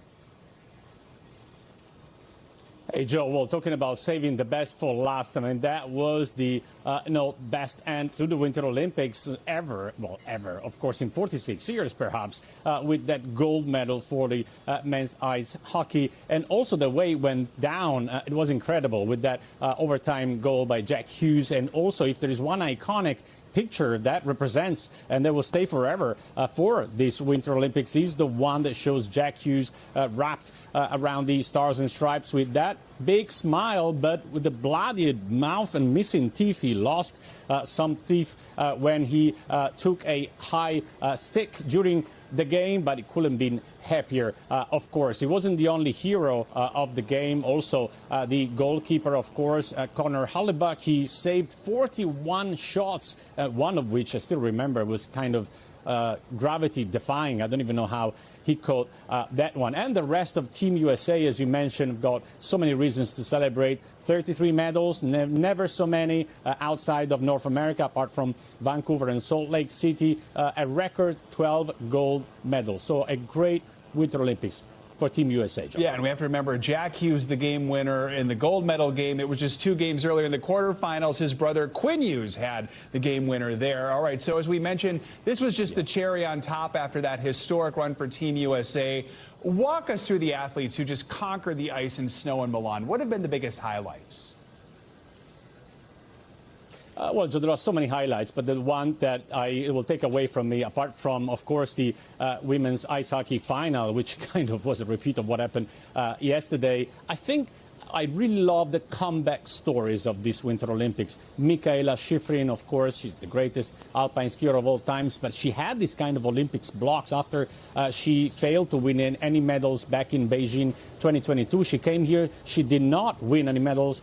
Hey, Joe, well, talking about saving the best for last, I mean, that was the best end to the Winter Olympics ever. Well, ever, of course, in 46 years, perhaps, with that gold medal for the men's ice hockey. And also the way it went down, it was incredible with that overtime goal by Jack Hughes. And also, if there is one iconic picture that represents and that will stay forever for this Winter Olympics is the one that shows Jack Hughes wrapped around the stars and stripes with that big smile, but with the bloodied mouth and missing teeth. He lost some teeth when he took a high stick during the game, but it couldn't have been happier. Of course, he wasn't the only hero of the game. Also, the goalkeeper, of course, Connor Hellebuyck, he saved 41 shots, one of which I still remember was kind of gravity defying. I don't even know how he caught that one. And the rest of Team USA, as you mentioned, got so many reasons to celebrate. 33 medals, never so many outside of North America, apart from Vancouver and Salt Lake City. A record 12 gold medals. So a great Winter Olympics for Team USA, John. Yeah, and we have to remember Jack Hughes, the game winner in the gold medal game. It was just 2 games earlier in the quarterfinals. His brother Quinn Hughes had the game winner there. All right, so as we mentioned, this was just the cherry on top after that historic run for Team USA. Walk us through the athletes who just conquered the ice and snow in Milan. What have been the biggest highlights? Well, Joe, there are so many highlights, but the one that it will take away from me, apart from, of course, the women's ice hockey final, which kind of was a repeat of what happened yesterday, I think I really love the comeback stories of this Winter Olympics. Mikaela Shiffrin, of course, she's the greatest alpine skier of all times, but she had this kind of Olympics blocks after she failed to win any medals back in Beijing 2022. She came here, she did not win any medals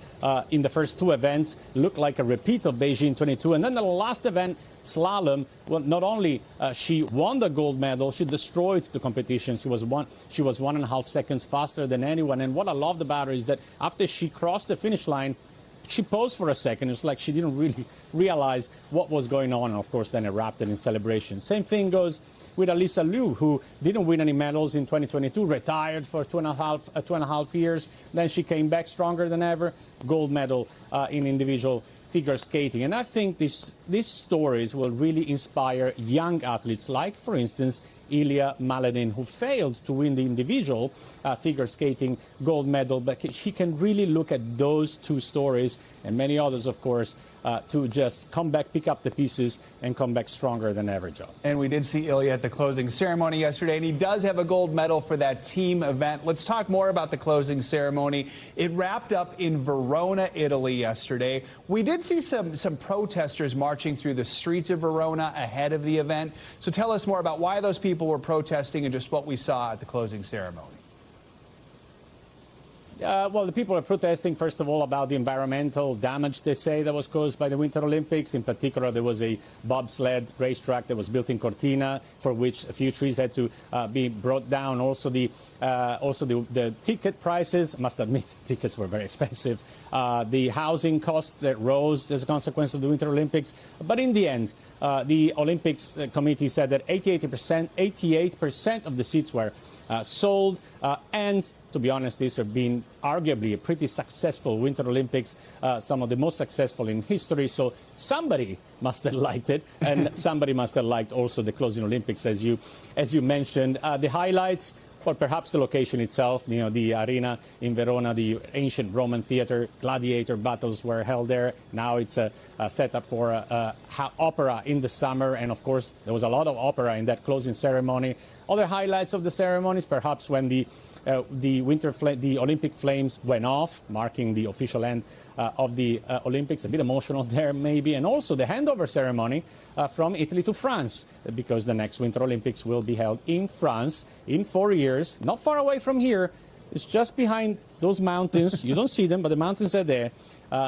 in the first 2 events, looked like a repeat of Beijing 22. And then the last event, slalom, well, not only she won the gold medal, she destroyed the competition. She was 1.5 seconds faster than anyone. And what I loved about her is that after she crossed the finish line, she paused for a second. It's like she didn't really realize what was going on. And of course, then erupted in celebration. Same thing goes with Alyssa Liu, who didn't win any medals in 2022, retired for 2.5 years. Then she came back stronger than ever, gold medal in individual figure skating. And I think these stories will really inspire young athletes like, for instance, Ilya Maledin, who failed to win the individual figure skating gold medal, but he can really look at those two stories and many others, of course, to just come back, pick up the pieces, and come back stronger than ever, Joe. And we did see Ilya at the closing ceremony yesterday, and he does have a gold medal for that team event. Let's talk more about the closing ceremony. It wrapped up in Verona, Italy yesterday. We did see some protesters marching through the streets of Verona ahead of the event. So tell us more about why those people were protesting and just what we saw at the closing ceremony. Well, the people are protesting, first of all, about the environmental damage, they say, that was caused by the Winter Olympics. In particular, there was a bobsled racetrack that was built in Cortina, for which a few trees had to be brought down. Also, the ticket prices, I must admit, tickets were very expensive. The housing costs that rose as a consequence of the Winter Olympics. But in the end, the Olympics committee said that 88% of the seats were sold, and to be honest, these have been arguably a pretty successful Winter Olympics, some of the most successful in history. So somebody must have liked it, and somebody must have liked also the closing Olympics, as you mentioned. The highlights, or perhaps the location itself, the arena in Verona, the ancient Roman theater, gladiator battles were held there. Now it's a setup for opera in the summer, and of course there was a lot of opera in that closing ceremony. Other highlights of the ceremonies, perhaps when the Olympic flames went off, marking the official end of the Olympics. A bit emotional there, maybe. And also the handover ceremony from Italy to France, because the next Winter Olympics will be held in France in 4 years, not far away from here. It's just behind those mountains. You don't see them, but the mountains are there.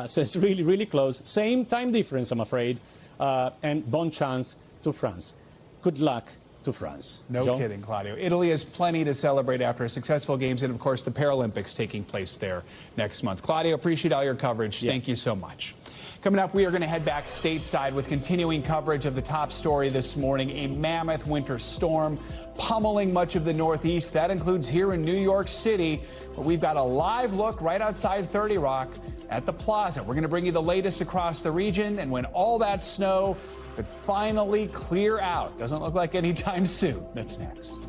So it's really, really close. Same time difference, I'm afraid. And bon chance to France. Good luck to France. No Joe? kidding, Claudio. Italy has plenty to celebrate after a successful games, and of course the Paralympics taking place there next month. Claudio, appreciate all your coverage. Yes. Thank you so much. Coming up, we are going to head back stateside with continuing coverage of the top story this morning, a mammoth winter storm pummeling much of the Northeast. That includes here in New York City, where we've got a live look right outside 30 Rock at the Plaza. We're going to bring you the latest across the region and when all that snow could finally clear out. Doesn't look like anytime soon. That's next.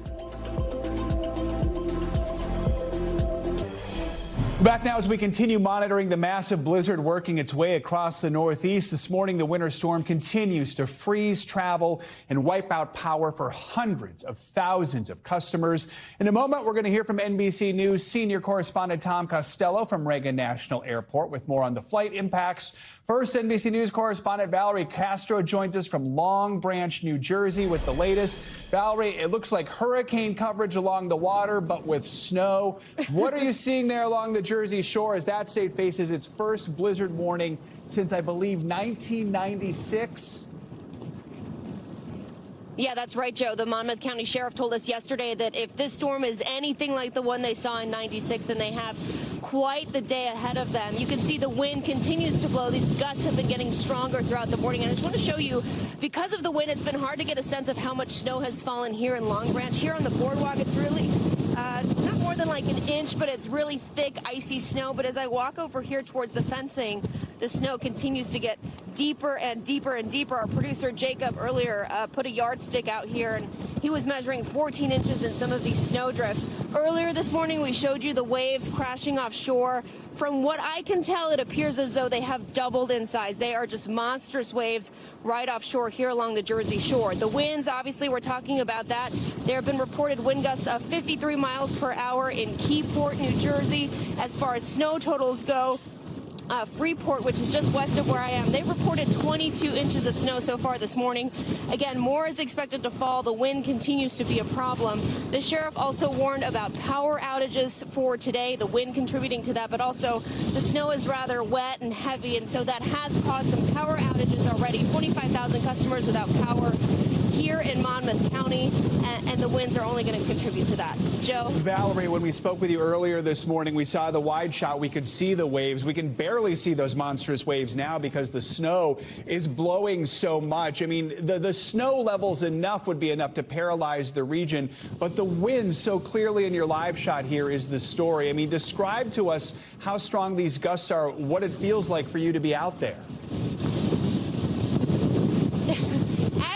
Back now as we continue monitoring the massive blizzard working its way across the Northeast. This morning, the winter storm continues to freeze travel and wipe out power for hundreds of thousands of customers. In a moment, we're going to hear from NBC News senior correspondent Tom Costello from Reagan National Airport with more on the flight impacts. First, NBC News correspondent Valerie Castro joins us from Long Branch, New Jersey with the latest. Valerie, it looks like hurricane coverage along the water, but with snow. What are you seeing there along the Jersey Shore as that state faces its first blizzard warning since, I believe, 1996? Yeah, that's right, Joe. The Monmouth County Sheriff told us yesterday that if this storm is anything like the one they saw in 96, then they have quite the day ahead of them. You can see the wind continues to blow. These gusts have been getting stronger throughout the morning. And I just want to show you, because of the wind, it's been hard to get a sense of how much snow has fallen here in Long Branch. Here on the boardwalk, it's really not more than like an inch, but it's really thick, icy snow. But as I walk over here towards the fencing, the snow continues to get deeper and deeper and deeper. Our producer Jacob earlier put a yardstick out here, and he was measuring 14 inches in some of these snow drifts. Earlier this morning, we showed you the waves crashing offshore. From what I can tell, it appears as though they have doubled in size. They are just monstrous waves right offshore here along the Jersey Shore. The winds, obviously, we're talking about that. There have been reported wind gusts of 53 miles per hour in Keyport, New Jersey. As far as snow totals go, Freeport, which is just west of where I am, they've reported 22 inches of snow so far this morning. Again, more is expected to fall. The wind continues to be a problem. The sheriff also warned about power outages for today, the wind contributing to that, but also the snow is rather wet and heavy, and so that has caused some power outages already. 25,000 customers without power here in Monmouth County. County, and the winds are only going to contribute to that. Joe? Valerie, when we spoke with you earlier this morning, we saw the wide shot. We could see the waves. We can barely see those monstrous waves now because the snow is blowing so much. I mean, the snow levels would be enough to paralyze the region, but the wind so clearly in your live shot here is the story. I mean, describe to us how strong these gusts are, what it feels like for you to be out there.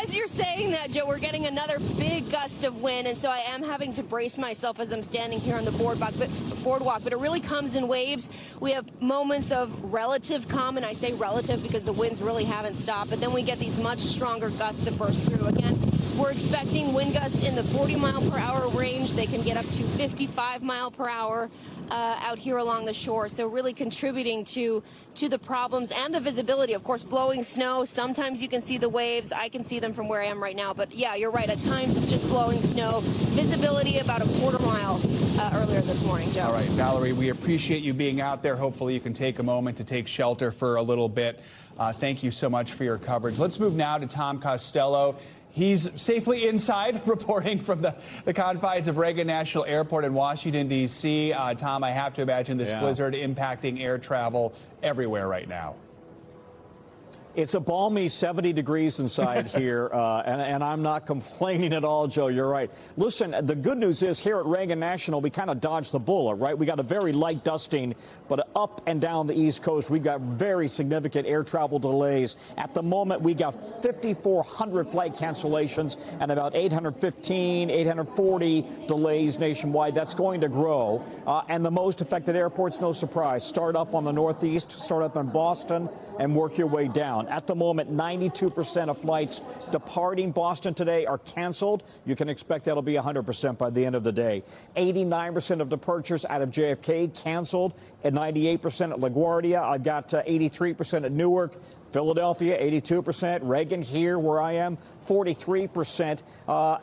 As you're saying that, Joe, we're getting another big gust of wind, and so I am having to brace myself as I'm standing here on the boardwalk, but it really comes in waves. We have moments of relative calm, and I say relative because the winds really haven't stopped, but then we get these much stronger gusts that burst through. Again, we're expecting wind gusts in the 40-mile-per-hour range. They can get up to 55-mile-per-hour out here along the shore, so really contributing to the problems and the visibility. Of course, blowing snow, sometimes you can see the waves. I can see them from where I am right now, but yeah, you're right. At times it's just blowing snow. Visibility about a quarter mile earlier this morning, Joe. All right, Valerie, we appreciate you being out there. Hopefully you can take a moment to take shelter for a little bit. Thank you so much for your coverage. Let's move now to Tom Costello. He's safely inside, reporting from the confines of Reagan National Airport in Washington, D.C. Tom, I have to imagine this blizzard impacting air travel everywhere right now. It's a balmy 70 degrees inside here, and I'm not complaining at all, Joe. You're right. Listen, the good news is here at Reagan National, we kind of dodged the bullet, right? We got a very light dusting, but up and down the East Coast, we got very significant air travel delays. At the moment, we got 5,400 flight cancellations and about 815, 840 delays nationwide. That's going to grow. And the most affected airports, no surprise, start up on the Northeast, start up in Boston, and work your way down. At the moment, 92% of flights departing Boston today are canceled. You can expect that'll be 100% by the end of the day. 89% of departures out of JFK canceled, and 98% at LaGuardia. I've got 83% at Newark. Philadelphia, 82%. Reagan, here where I am, 43%.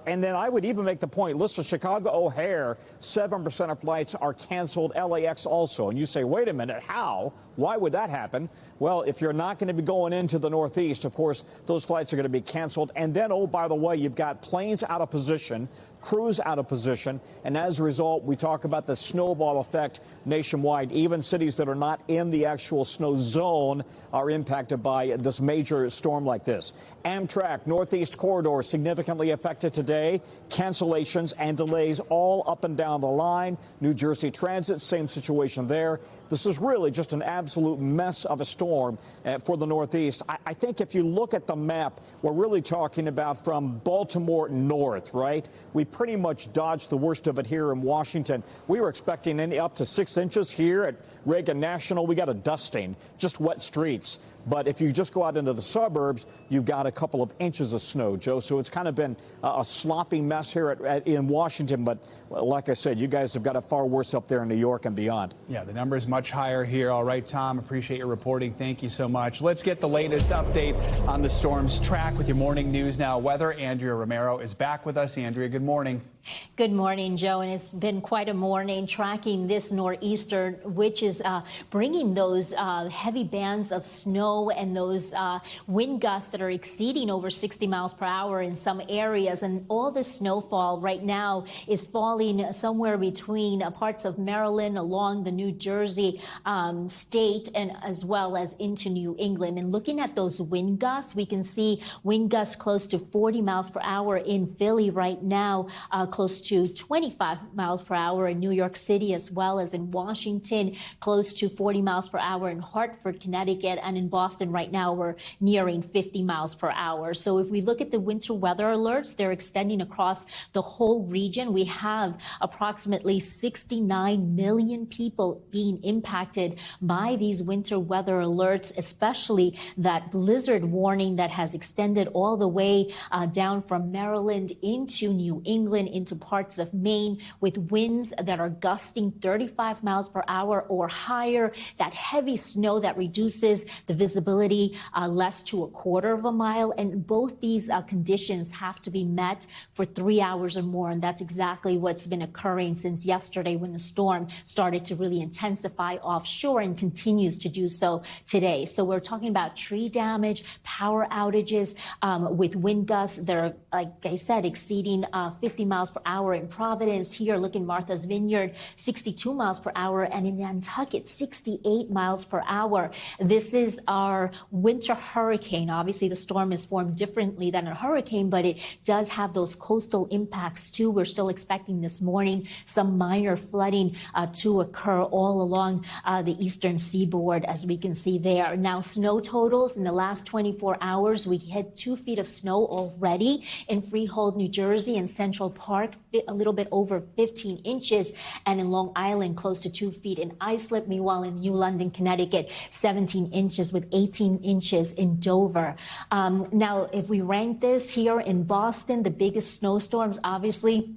And then I would even make the point, listen, Chicago O'Hare, 7% of flights are canceled. LAX also. And you say, wait a minute, how? Why would that happen? Well, if you're not going to be going into the Northeast, of course, those flights are going to be canceled. And then, oh, by the way, you've got planes out of position, crews out of position. And as a result, we talk about the snowball effect nationwide. Even cities that are not in the actual snow zone are impacted by this major storm like this. Amtrak Northeast Corridor significantly affected today. Cancellations and delays all up and down the line. New Jersey Transit, same situation there. This is really just an absolute mess of a storm for the Northeast. I think if you look at the map, we're really talking about from Baltimore north, right? We pretty much dodged the worst of it here in Washington. We were expecting up to 6 inches here at Reagan National. We got a dusting, just wet streets. But if you just go out into the suburbs, you've got a couple of inches of snow, Joe. So it's kind of been a sloppy mess here in Washington. But like I said, you guys have got it far worse up there in New York and beyond. Yeah, the number is much higher here. All right, Tom, appreciate your reporting. Thank you so much. Let's get the latest update on the storm's track with your Morning News Now weather. Andrea Romero is back with us. Andrea, good morning. Good morning, Joe. And it's been quite a morning tracking this nor'easter, which is bringing those heavy bands of snow and those wind gusts that are exceeding over 60 miles per hour in some areas. And all this snowfall right now is falling somewhere between parts of Maryland along the New Jersey state and as well as into New England. And looking at those wind gusts, we can see wind gusts close to 40 miles per hour in Philly right now, close to 25 miles per hour in New York City, as well as in Washington, close to 40 miles per hour in Hartford, Connecticut, and in Boston right now we're nearing 50 miles per hour. So if we look at the winter weather alerts, they're extending across the whole region. We have approximately 69 million people being impacted by these winter weather alerts, especially that blizzard warning that has extended all the way down from Maryland into New England, into parts of Maine, with winds that are gusting 35 miles per hour or higher, that heavy snow that reduces the visibility visibility less to a quarter of a mile. And both these conditions have to be met for 3 hours or more. And that's exactly what's been occurring since yesterday when the storm started to really intensify offshore and continues to do so today. So we're talking about tree damage, power outages with wind gusts that are, like I said, exceeding 50 miles per hour in Providence. Here, look in Martha's Vineyard, 62 miles per hour, and in Nantucket, 68 miles per hour. This is our winter hurricane. Obviously, the storm is formed differently than a hurricane, but it does have those coastal impacts too. We're still expecting this morning some minor flooding to occur all along the eastern seaboard, as we can see there. Now, snow totals in the last 24 hours, we hit 2 feet of snow already in Freehold, New Jersey, and Central Park, a little bit over 15 inches, and in Long Island, close to 2 feet in Islip. Meanwhile, in New London, Connecticut, 17 inches with 18 inches in Dover. Now, if we rank this here in Boston, the biggest snowstorms, obviously,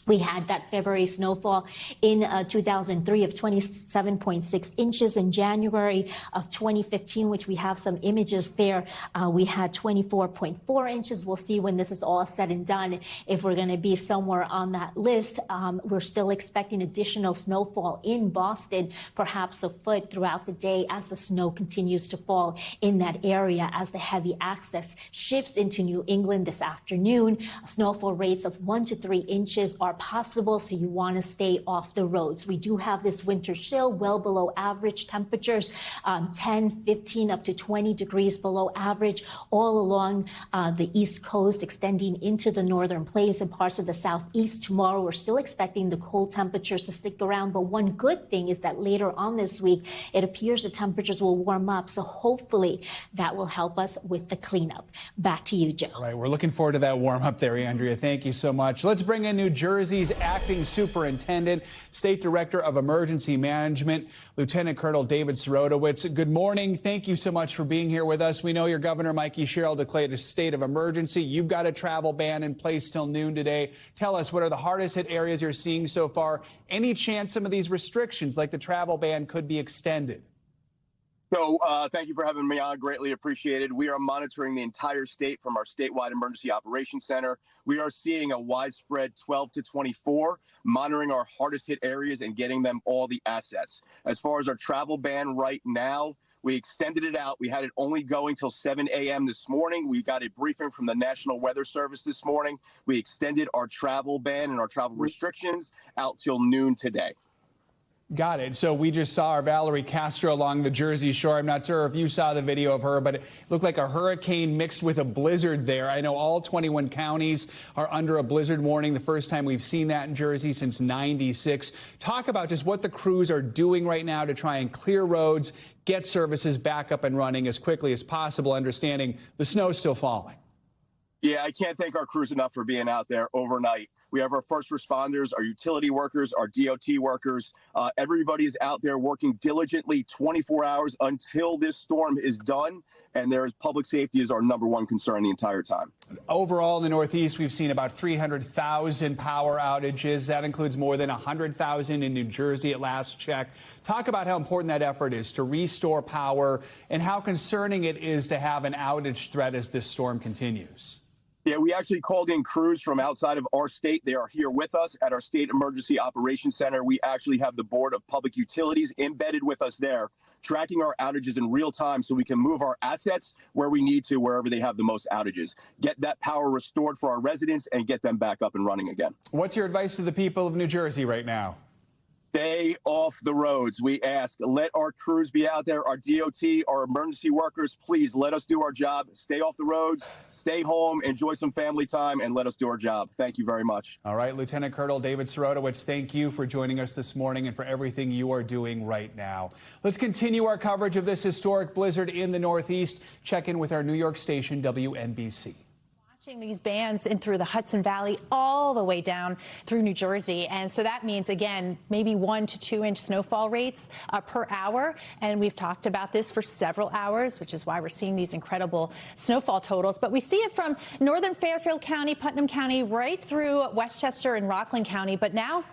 we had that February snowfall in 2003 of 27.6 inches. In January of 2015, which we have some images there, we had 24.4 inches. We'll see when this is all said and done if we're going to be somewhere on that list. We're still expecting additional snowfall in Boston, perhaps a foot throughout the day as the snow continues to fall in that area as the heavy access shifts into New England this afternoon. Snowfall rates of 1 to 3 inches are possible, so you want to stay off the roads. We do have this winter chill, well below average temperatures, 10, 15, up to 20 degrees below average all along the East Coast, extending into the northern plains and parts of the southeast. Tomorrow, we're still expecting the cold temperatures to stick around, but one good thing is that later on this week, it appears the temperatures will warm up, so hopefully that will help us with the cleanup. Back to you, Joe. All right, we're looking forward to that warm up there, Andrea. Thank you so much. Let's bring in New Jersey's acting superintendent, State Director of Emergency Management, Lieutenant Colonel David Sorotowicz. Good morning. Thank you so much for being here with us. We know your Governor, Mikey Sherrill, declared a state of emergency. You've got a travel ban in place till noon today. Tell us, what are the hardest hit areas you're seeing so far? Any chance some of these restrictions, like the travel ban, could be extended? So thank you for having me on. Greatly appreciated. We are monitoring the entire state from our statewide emergency operations center. We are seeing a widespread 12 to 24, monitoring our hardest hit areas and getting them all the assets. As far as our travel ban right now, we extended it out. We had it only going till 7 a.m. this morning. We got a briefing from the National Weather Service this morning. We extended our travel ban and our travel restrictions out till noon today. Got it. So we just saw our Valerie Castro along the Jersey Shore. I'm not sure if you saw the video of her, but it looked like a hurricane mixed with a blizzard there. I know all 21 counties are under a blizzard warning. The first time we've seen that in Jersey since '96. Talk about just what the crews are doing right now to try and clear roads, get services back up and running as quickly as possible, understanding the snow's still falling. Yeah, I can't thank our crews enough for being out there overnight. We have our first responders, our utility workers, our DOT workers. Everybody's out there working diligently 24 hours until this storm is done. And public safety is our #1 concern the entire time. Overall, in the Northeast, we've seen about 300,000 power outages. That includes more than 100,000 in New Jersey at last check. Talk about how important that effort is to restore power and how concerning it is to have an outage threat as this storm continues. Yeah, we actually called in crews from outside of our state. They are here with us at our State Emergency Operations Center. We actually have the Board of Public Utilities embedded with us there, tracking our outages in real time so we can move our assets where we need to, wherever they have the most outages, get that power restored for our residents and get them back up and running again. What's your advice to the people of New Jersey right now? Stay off the roads. We ask, let our crews be out there, our DOT, our emergency workers, please let us do our job. Stay off the roads, stay home, enjoy some family time, and let us do our job. Thank you very much. All right, Lieutenant Colonel David Sorotowicz, thank you for joining us this morning and for everything you are doing right now. Let's continue our coverage of this historic blizzard in the Northeast. Check in with our New York station, WNBC. These bands in through the Hudson Valley all the way down through New Jersey. And so that means, again, maybe 1 to 2 inch snowfall rates per hour. And we've talked about this for several hours, which is why we're seeing these incredible snowfall totals. But we see it from northern Fairfield County, Putnam County, right through Westchester and Rockland County. But now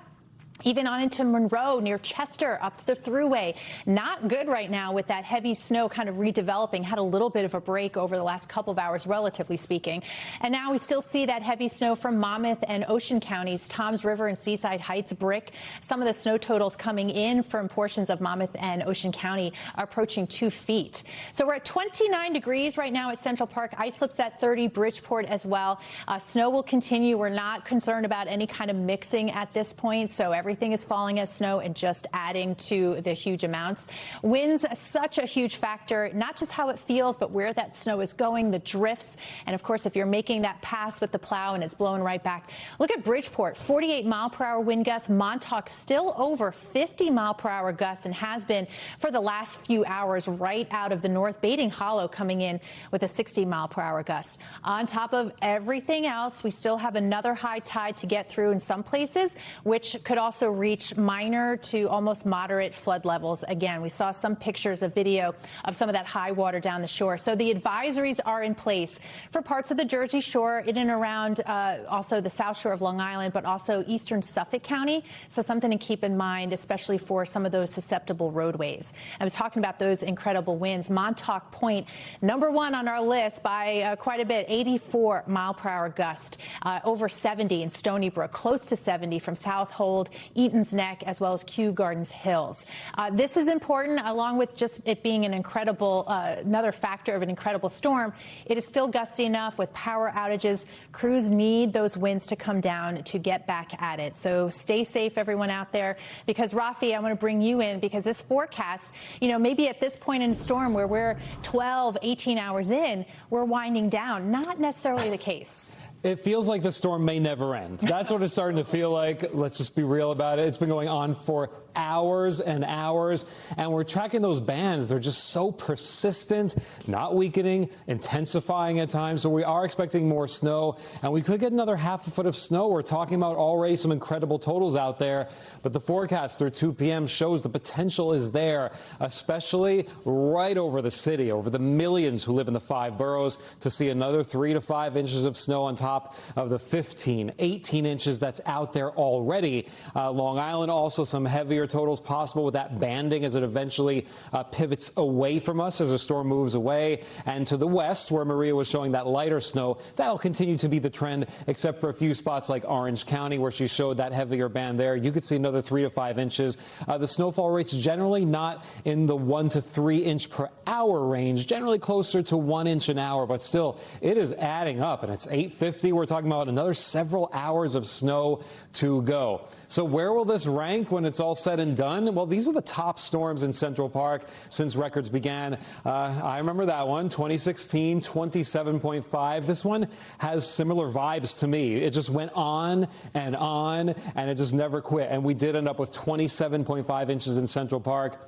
Even on into Monroe, near Chester, up the Thruway. Not good right now with that heavy snow kind of redeveloping. Had a little bit of a break over the last couple of hours, relatively speaking. And now we still see that heavy snow from Monmouth and Ocean counties, Toms River and Seaside Heights, Brick. Some of the snow totals coming in from portions of Monmouth and Ocean County are approaching 2 feet. So we're at 29 degrees right now at Central Park. Ice slips at 30, Bridgeport as well. Snow will continue. We're not concerned about any kind of mixing at this point. So everything is falling as snow and just adding to the huge amounts. Winds, such a huge factor, not just how it feels, but where that snow is going, the drifts. And of course, if you're making that pass with the plow and it's blowing right back. Look at Bridgeport, 48-mile-per-hour wind gusts. Montauk still over 50-mile-per-hour gusts and has been for the last few hours right out of the north. Bating Hollow coming in with a 60-mile-per-hour gust. On top of everything else, we still have another high tide to get through in some places, which could also reach minor to almost moderate flood levels. Again, we saw some pictures of video of some of that high water down the shore. So the advisories are in place for parts of the Jersey Shore, in and around also the South Shore of Long Island, but also eastern Suffolk County. So something to keep in mind, especially for some of those susceptible roadways. I was talking about those incredible winds. Montauk Point, number one on our list by quite a bit, 84-mile-per-hour gust, over 70 in Stony Brook, close to 70 from South Hold, Eaton's Neck, as well as Kew Gardens Hills. This is important, along with just it being an incredible, another factor of an incredible storm. It is still gusty enough with power outages. Crews need those winds to come down to get back at it. So stay safe, everyone out there, because Rafi, I want to bring you in because this forecast, you know, maybe at this point in the storm where we're 12, 18 hours in, we're winding down. Not necessarily the case. It feels like the storm may never end. That's what it's starting to feel like. Let's just be real about it. It's been going on for hours and hours, and we're tracking those bands. They're just so persistent, not weakening, intensifying at times. So we are expecting more snow, and we could get another half a foot of snow. We're talking about already some incredible totals out there, but the forecast through 2 p.m. shows the potential is there, especially right over the city, over the millions who live in the 5 boroughs, to see another 3 to 5 inches of snow on top of the 15, 18 inches that's out there already. Long Island, also some heavier totals possible with that banding as it eventually pivots away from us as the storm moves away. And to the west, where Maria was showing that lighter snow, that'll continue to be the trend, except for a few spots like Orange County, where she showed that heavier band there. You could see another 3 to 5 inches. The snowfall rates generally not in the 1 to 3 inch per hour range, generally closer to 1 inch an hour, but still, it is adding up, and it's 8:50. We're talking about another several hours of snow to go. So where will this rank when it's all said and done? Well, these are the top storms in Central Park since records began. I remember that one, 2016, 27.5. This one has similar vibes to me. It just went on, and it just never quit. And we did end up with 27.5 inches in Central Park.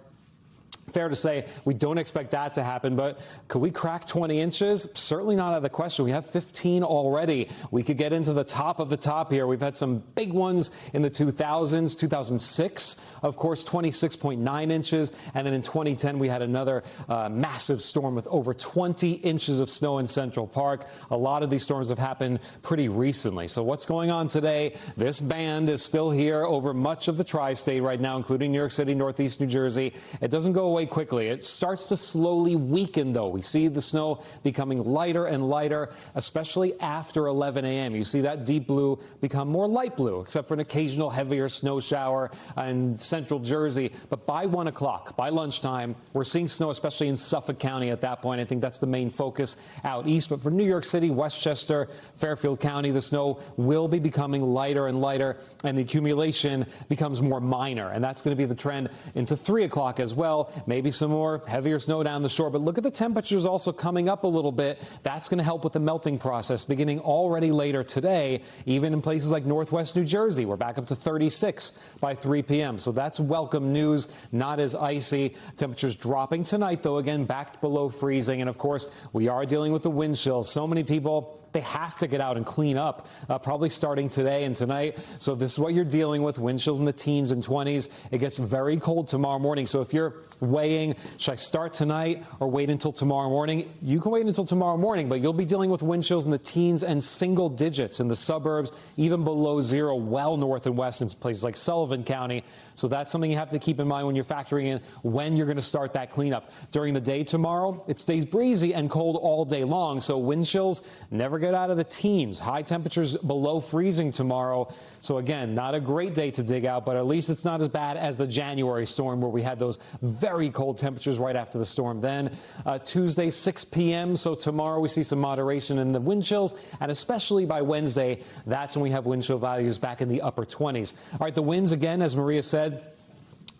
Fair to say we don't expect that to happen, but could we crack 20 inches? Certainly not out of the question. We have 15 already. We could get into the top of the top here. We've had some big ones in the 2000s, 2006, of course, 26.9 inches. And then in 2010, we had another massive storm with over 20 inches of snow in Central Park. A lot of these storms have happened pretty recently. So what's going on today? This band is still here over much of the tri-state right now, including New York City, Northeast New Jersey. It doesn't go away quickly. It starts to slowly weaken, though. We see the snow becoming lighter and lighter, especially after 11 a.m. You see that deep blue become more light blue, except for an occasional heavier snow shower in central Jersey. But by 1 o'clock, by lunchtime, we're seeing snow, especially in Suffolk County at that point. I think that's the main focus out east. But for New York City, Westchester, Fairfield County, the snow will be becoming lighter and lighter, and the accumulation becomes more minor. And that's going to be the trend into 3 o'clock as well. Maybe some more heavier snow down the shore. But look at the temperatures also coming up a little bit. That's going to help with the melting process beginning already later today, even in places like Northwest New Jersey. We're back up to 36 by 3 p.m. So that's welcome news, not as icy. Temperatures dropping tonight, though, again, back below freezing. And of course, we are dealing with the wind chill. So many people they have to get out and clean up, probably starting today and tonight. So this is what you're dealing with, wind chills in the teens and 20s. It gets very cold tomorrow morning. So if you're weighing, should I start tonight or wait until tomorrow morning? You can wait until tomorrow morning, but you'll be dealing with wind chills in the teens and single digits in the suburbs, even below zero, well north and west in places like Sullivan County. So that's something you have to keep in mind when you're factoring in when you're going to start that cleanup. During the day tomorrow, it stays breezy and cold all day long. So wind chills never get out of the teens. High temperatures below freezing tomorrow. So again, not a great day to dig out, but at least it's not as bad as the January storm where we had those very cold temperatures right after the storm. Then Tuesday, 6 p.m. So tomorrow we see some moderation in the wind chills, and especially by Wednesday, that's when we have wind chill values back in the upper 20s. All right, the winds again, as Maria said,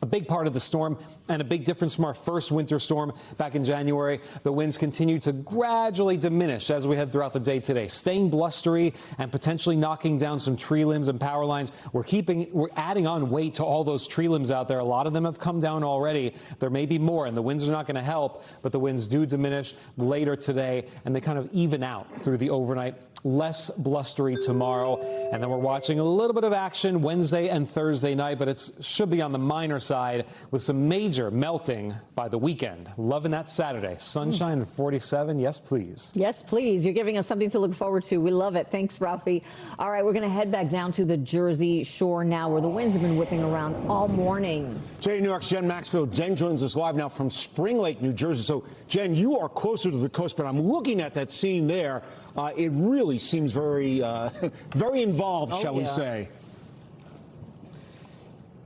a big part of the storm and a big difference from our first winter storm back in January. The winds continue to gradually diminish as we head throughout the day today, staying blustery and potentially knocking down some tree limbs and power lines. We're adding on weight to all those tree limbs out there. A lot of them have come down already. There may be more, and the winds are not going to help, but the winds do diminish later today, and they kind of even out through the overnight. Less blustery tomorrow, and then we're watching a little bit of action Wednesday and Thursday night, but it should be on the minor side with some major melting by the weekend. Loving that Saturday. Sunshine and 47. Yes, please. Yes, please. You're giving us something to look forward to. We love it. Thanks, Rafi. All right, we're going to head back down to the Jersey Shore now, where the winds have been whipping around all morning. Today, New York's Jen Maxfield. Jen joins us live now from Spring Lake, New Jersey. So, Jen, you are closer to the coast, but I'm looking at that scene there. It really seems very, very involved, shall we say.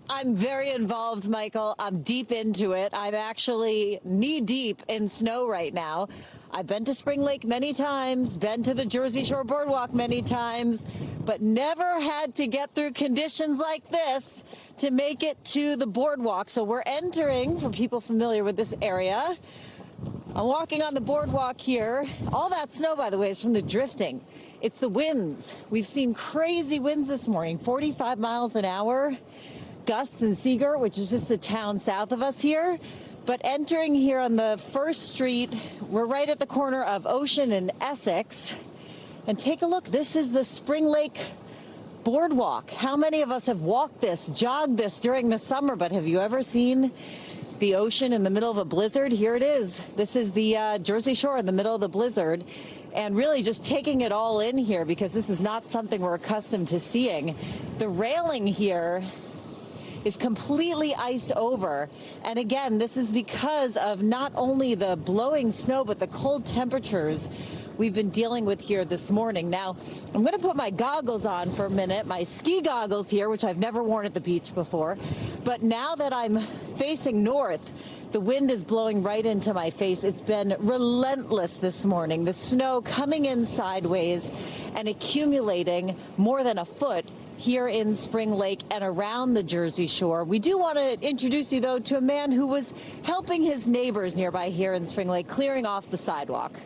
I'm very involved, Michael. I'm deep into it. I'm actually knee-deep in snow right now. I've been to Spring Lake many times, been to the Jersey Shore Boardwalk many times, but never had to get through conditions like this to make it to the boardwalk. So we're entering, for people familiar with this area, I'm walking on the boardwalk here. All that snow, by the way, is from the drifting. It's the winds. We've seen crazy winds this morning, 45 miles an hour. Gusts in Seagirt, which is just a town south of us here. But entering here on the First Street, we're right at the corner of Ocean and Essex. And take a look. This is the Spring Lake Boardwalk. How many of us have walked this, jogged this during the summer, but have you ever seen the ocean in the middle of a blizzard? Here it is. This is the Jersey Shore in the middle of the blizzard, and really just taking it all in here because this is not something we're accustomed to seeing. The railing here is completely iced over, and again, this is because of not only the blowing snow but the cold temperatures we've been dealing with here this morning. Now, I'm going to put my goggles on for a minute, my ski goggles here, which I've never worn at the beach before. But now that I'm facing north, the wind is blowing right into my face. It's been relentless this morning. The snow coming in sideways and accumulating more than a foot here in Spring Lake and around the Jersey Shore. We do want to introduce you, though, to a man who was helping his neighbors nearby here in Spring Lake, clearing off the sidewalk.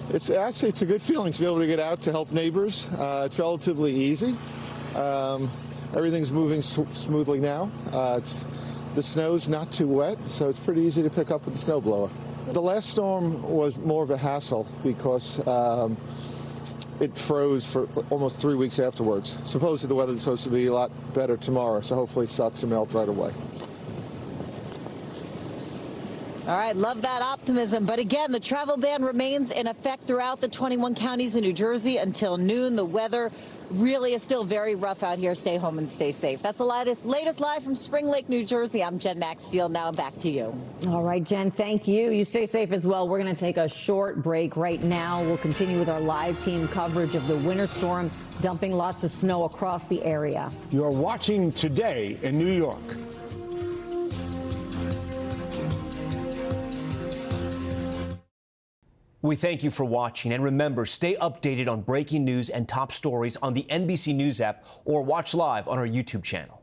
It's a good feeling to be able to get out to help neighbors. It's relatively easy. Everything's moving smoothly now. The snow's not too wet, so it's pretty easy to pick up with the snowblower. The last storm was more of a hassle because it froze for almost 3 weeks afterwards. Supposedly the weather's supposed to be a lot better tomorrow, so hopefully it starts to melt right away. All right, love that optimism. But again, the travel ban remains in effect throughout the 21 counties in New Jersey until noon. The weather really is still very rough out here. Stay home and stay safe. That's the latest live from Spring Lake, New Jersey. I'm Jen Maxfield. Now back to you. All right, Jen, thank you. You stay safe as well. We're going to take a short break right now. We'll continue with our live team coverage of the winter storm dumping lots of snow across the area. You're watching Today in New York. We thank you for watching, and remember, stay updated on breaking news and top stories on the NBC News app or watch live on our YouTube channel.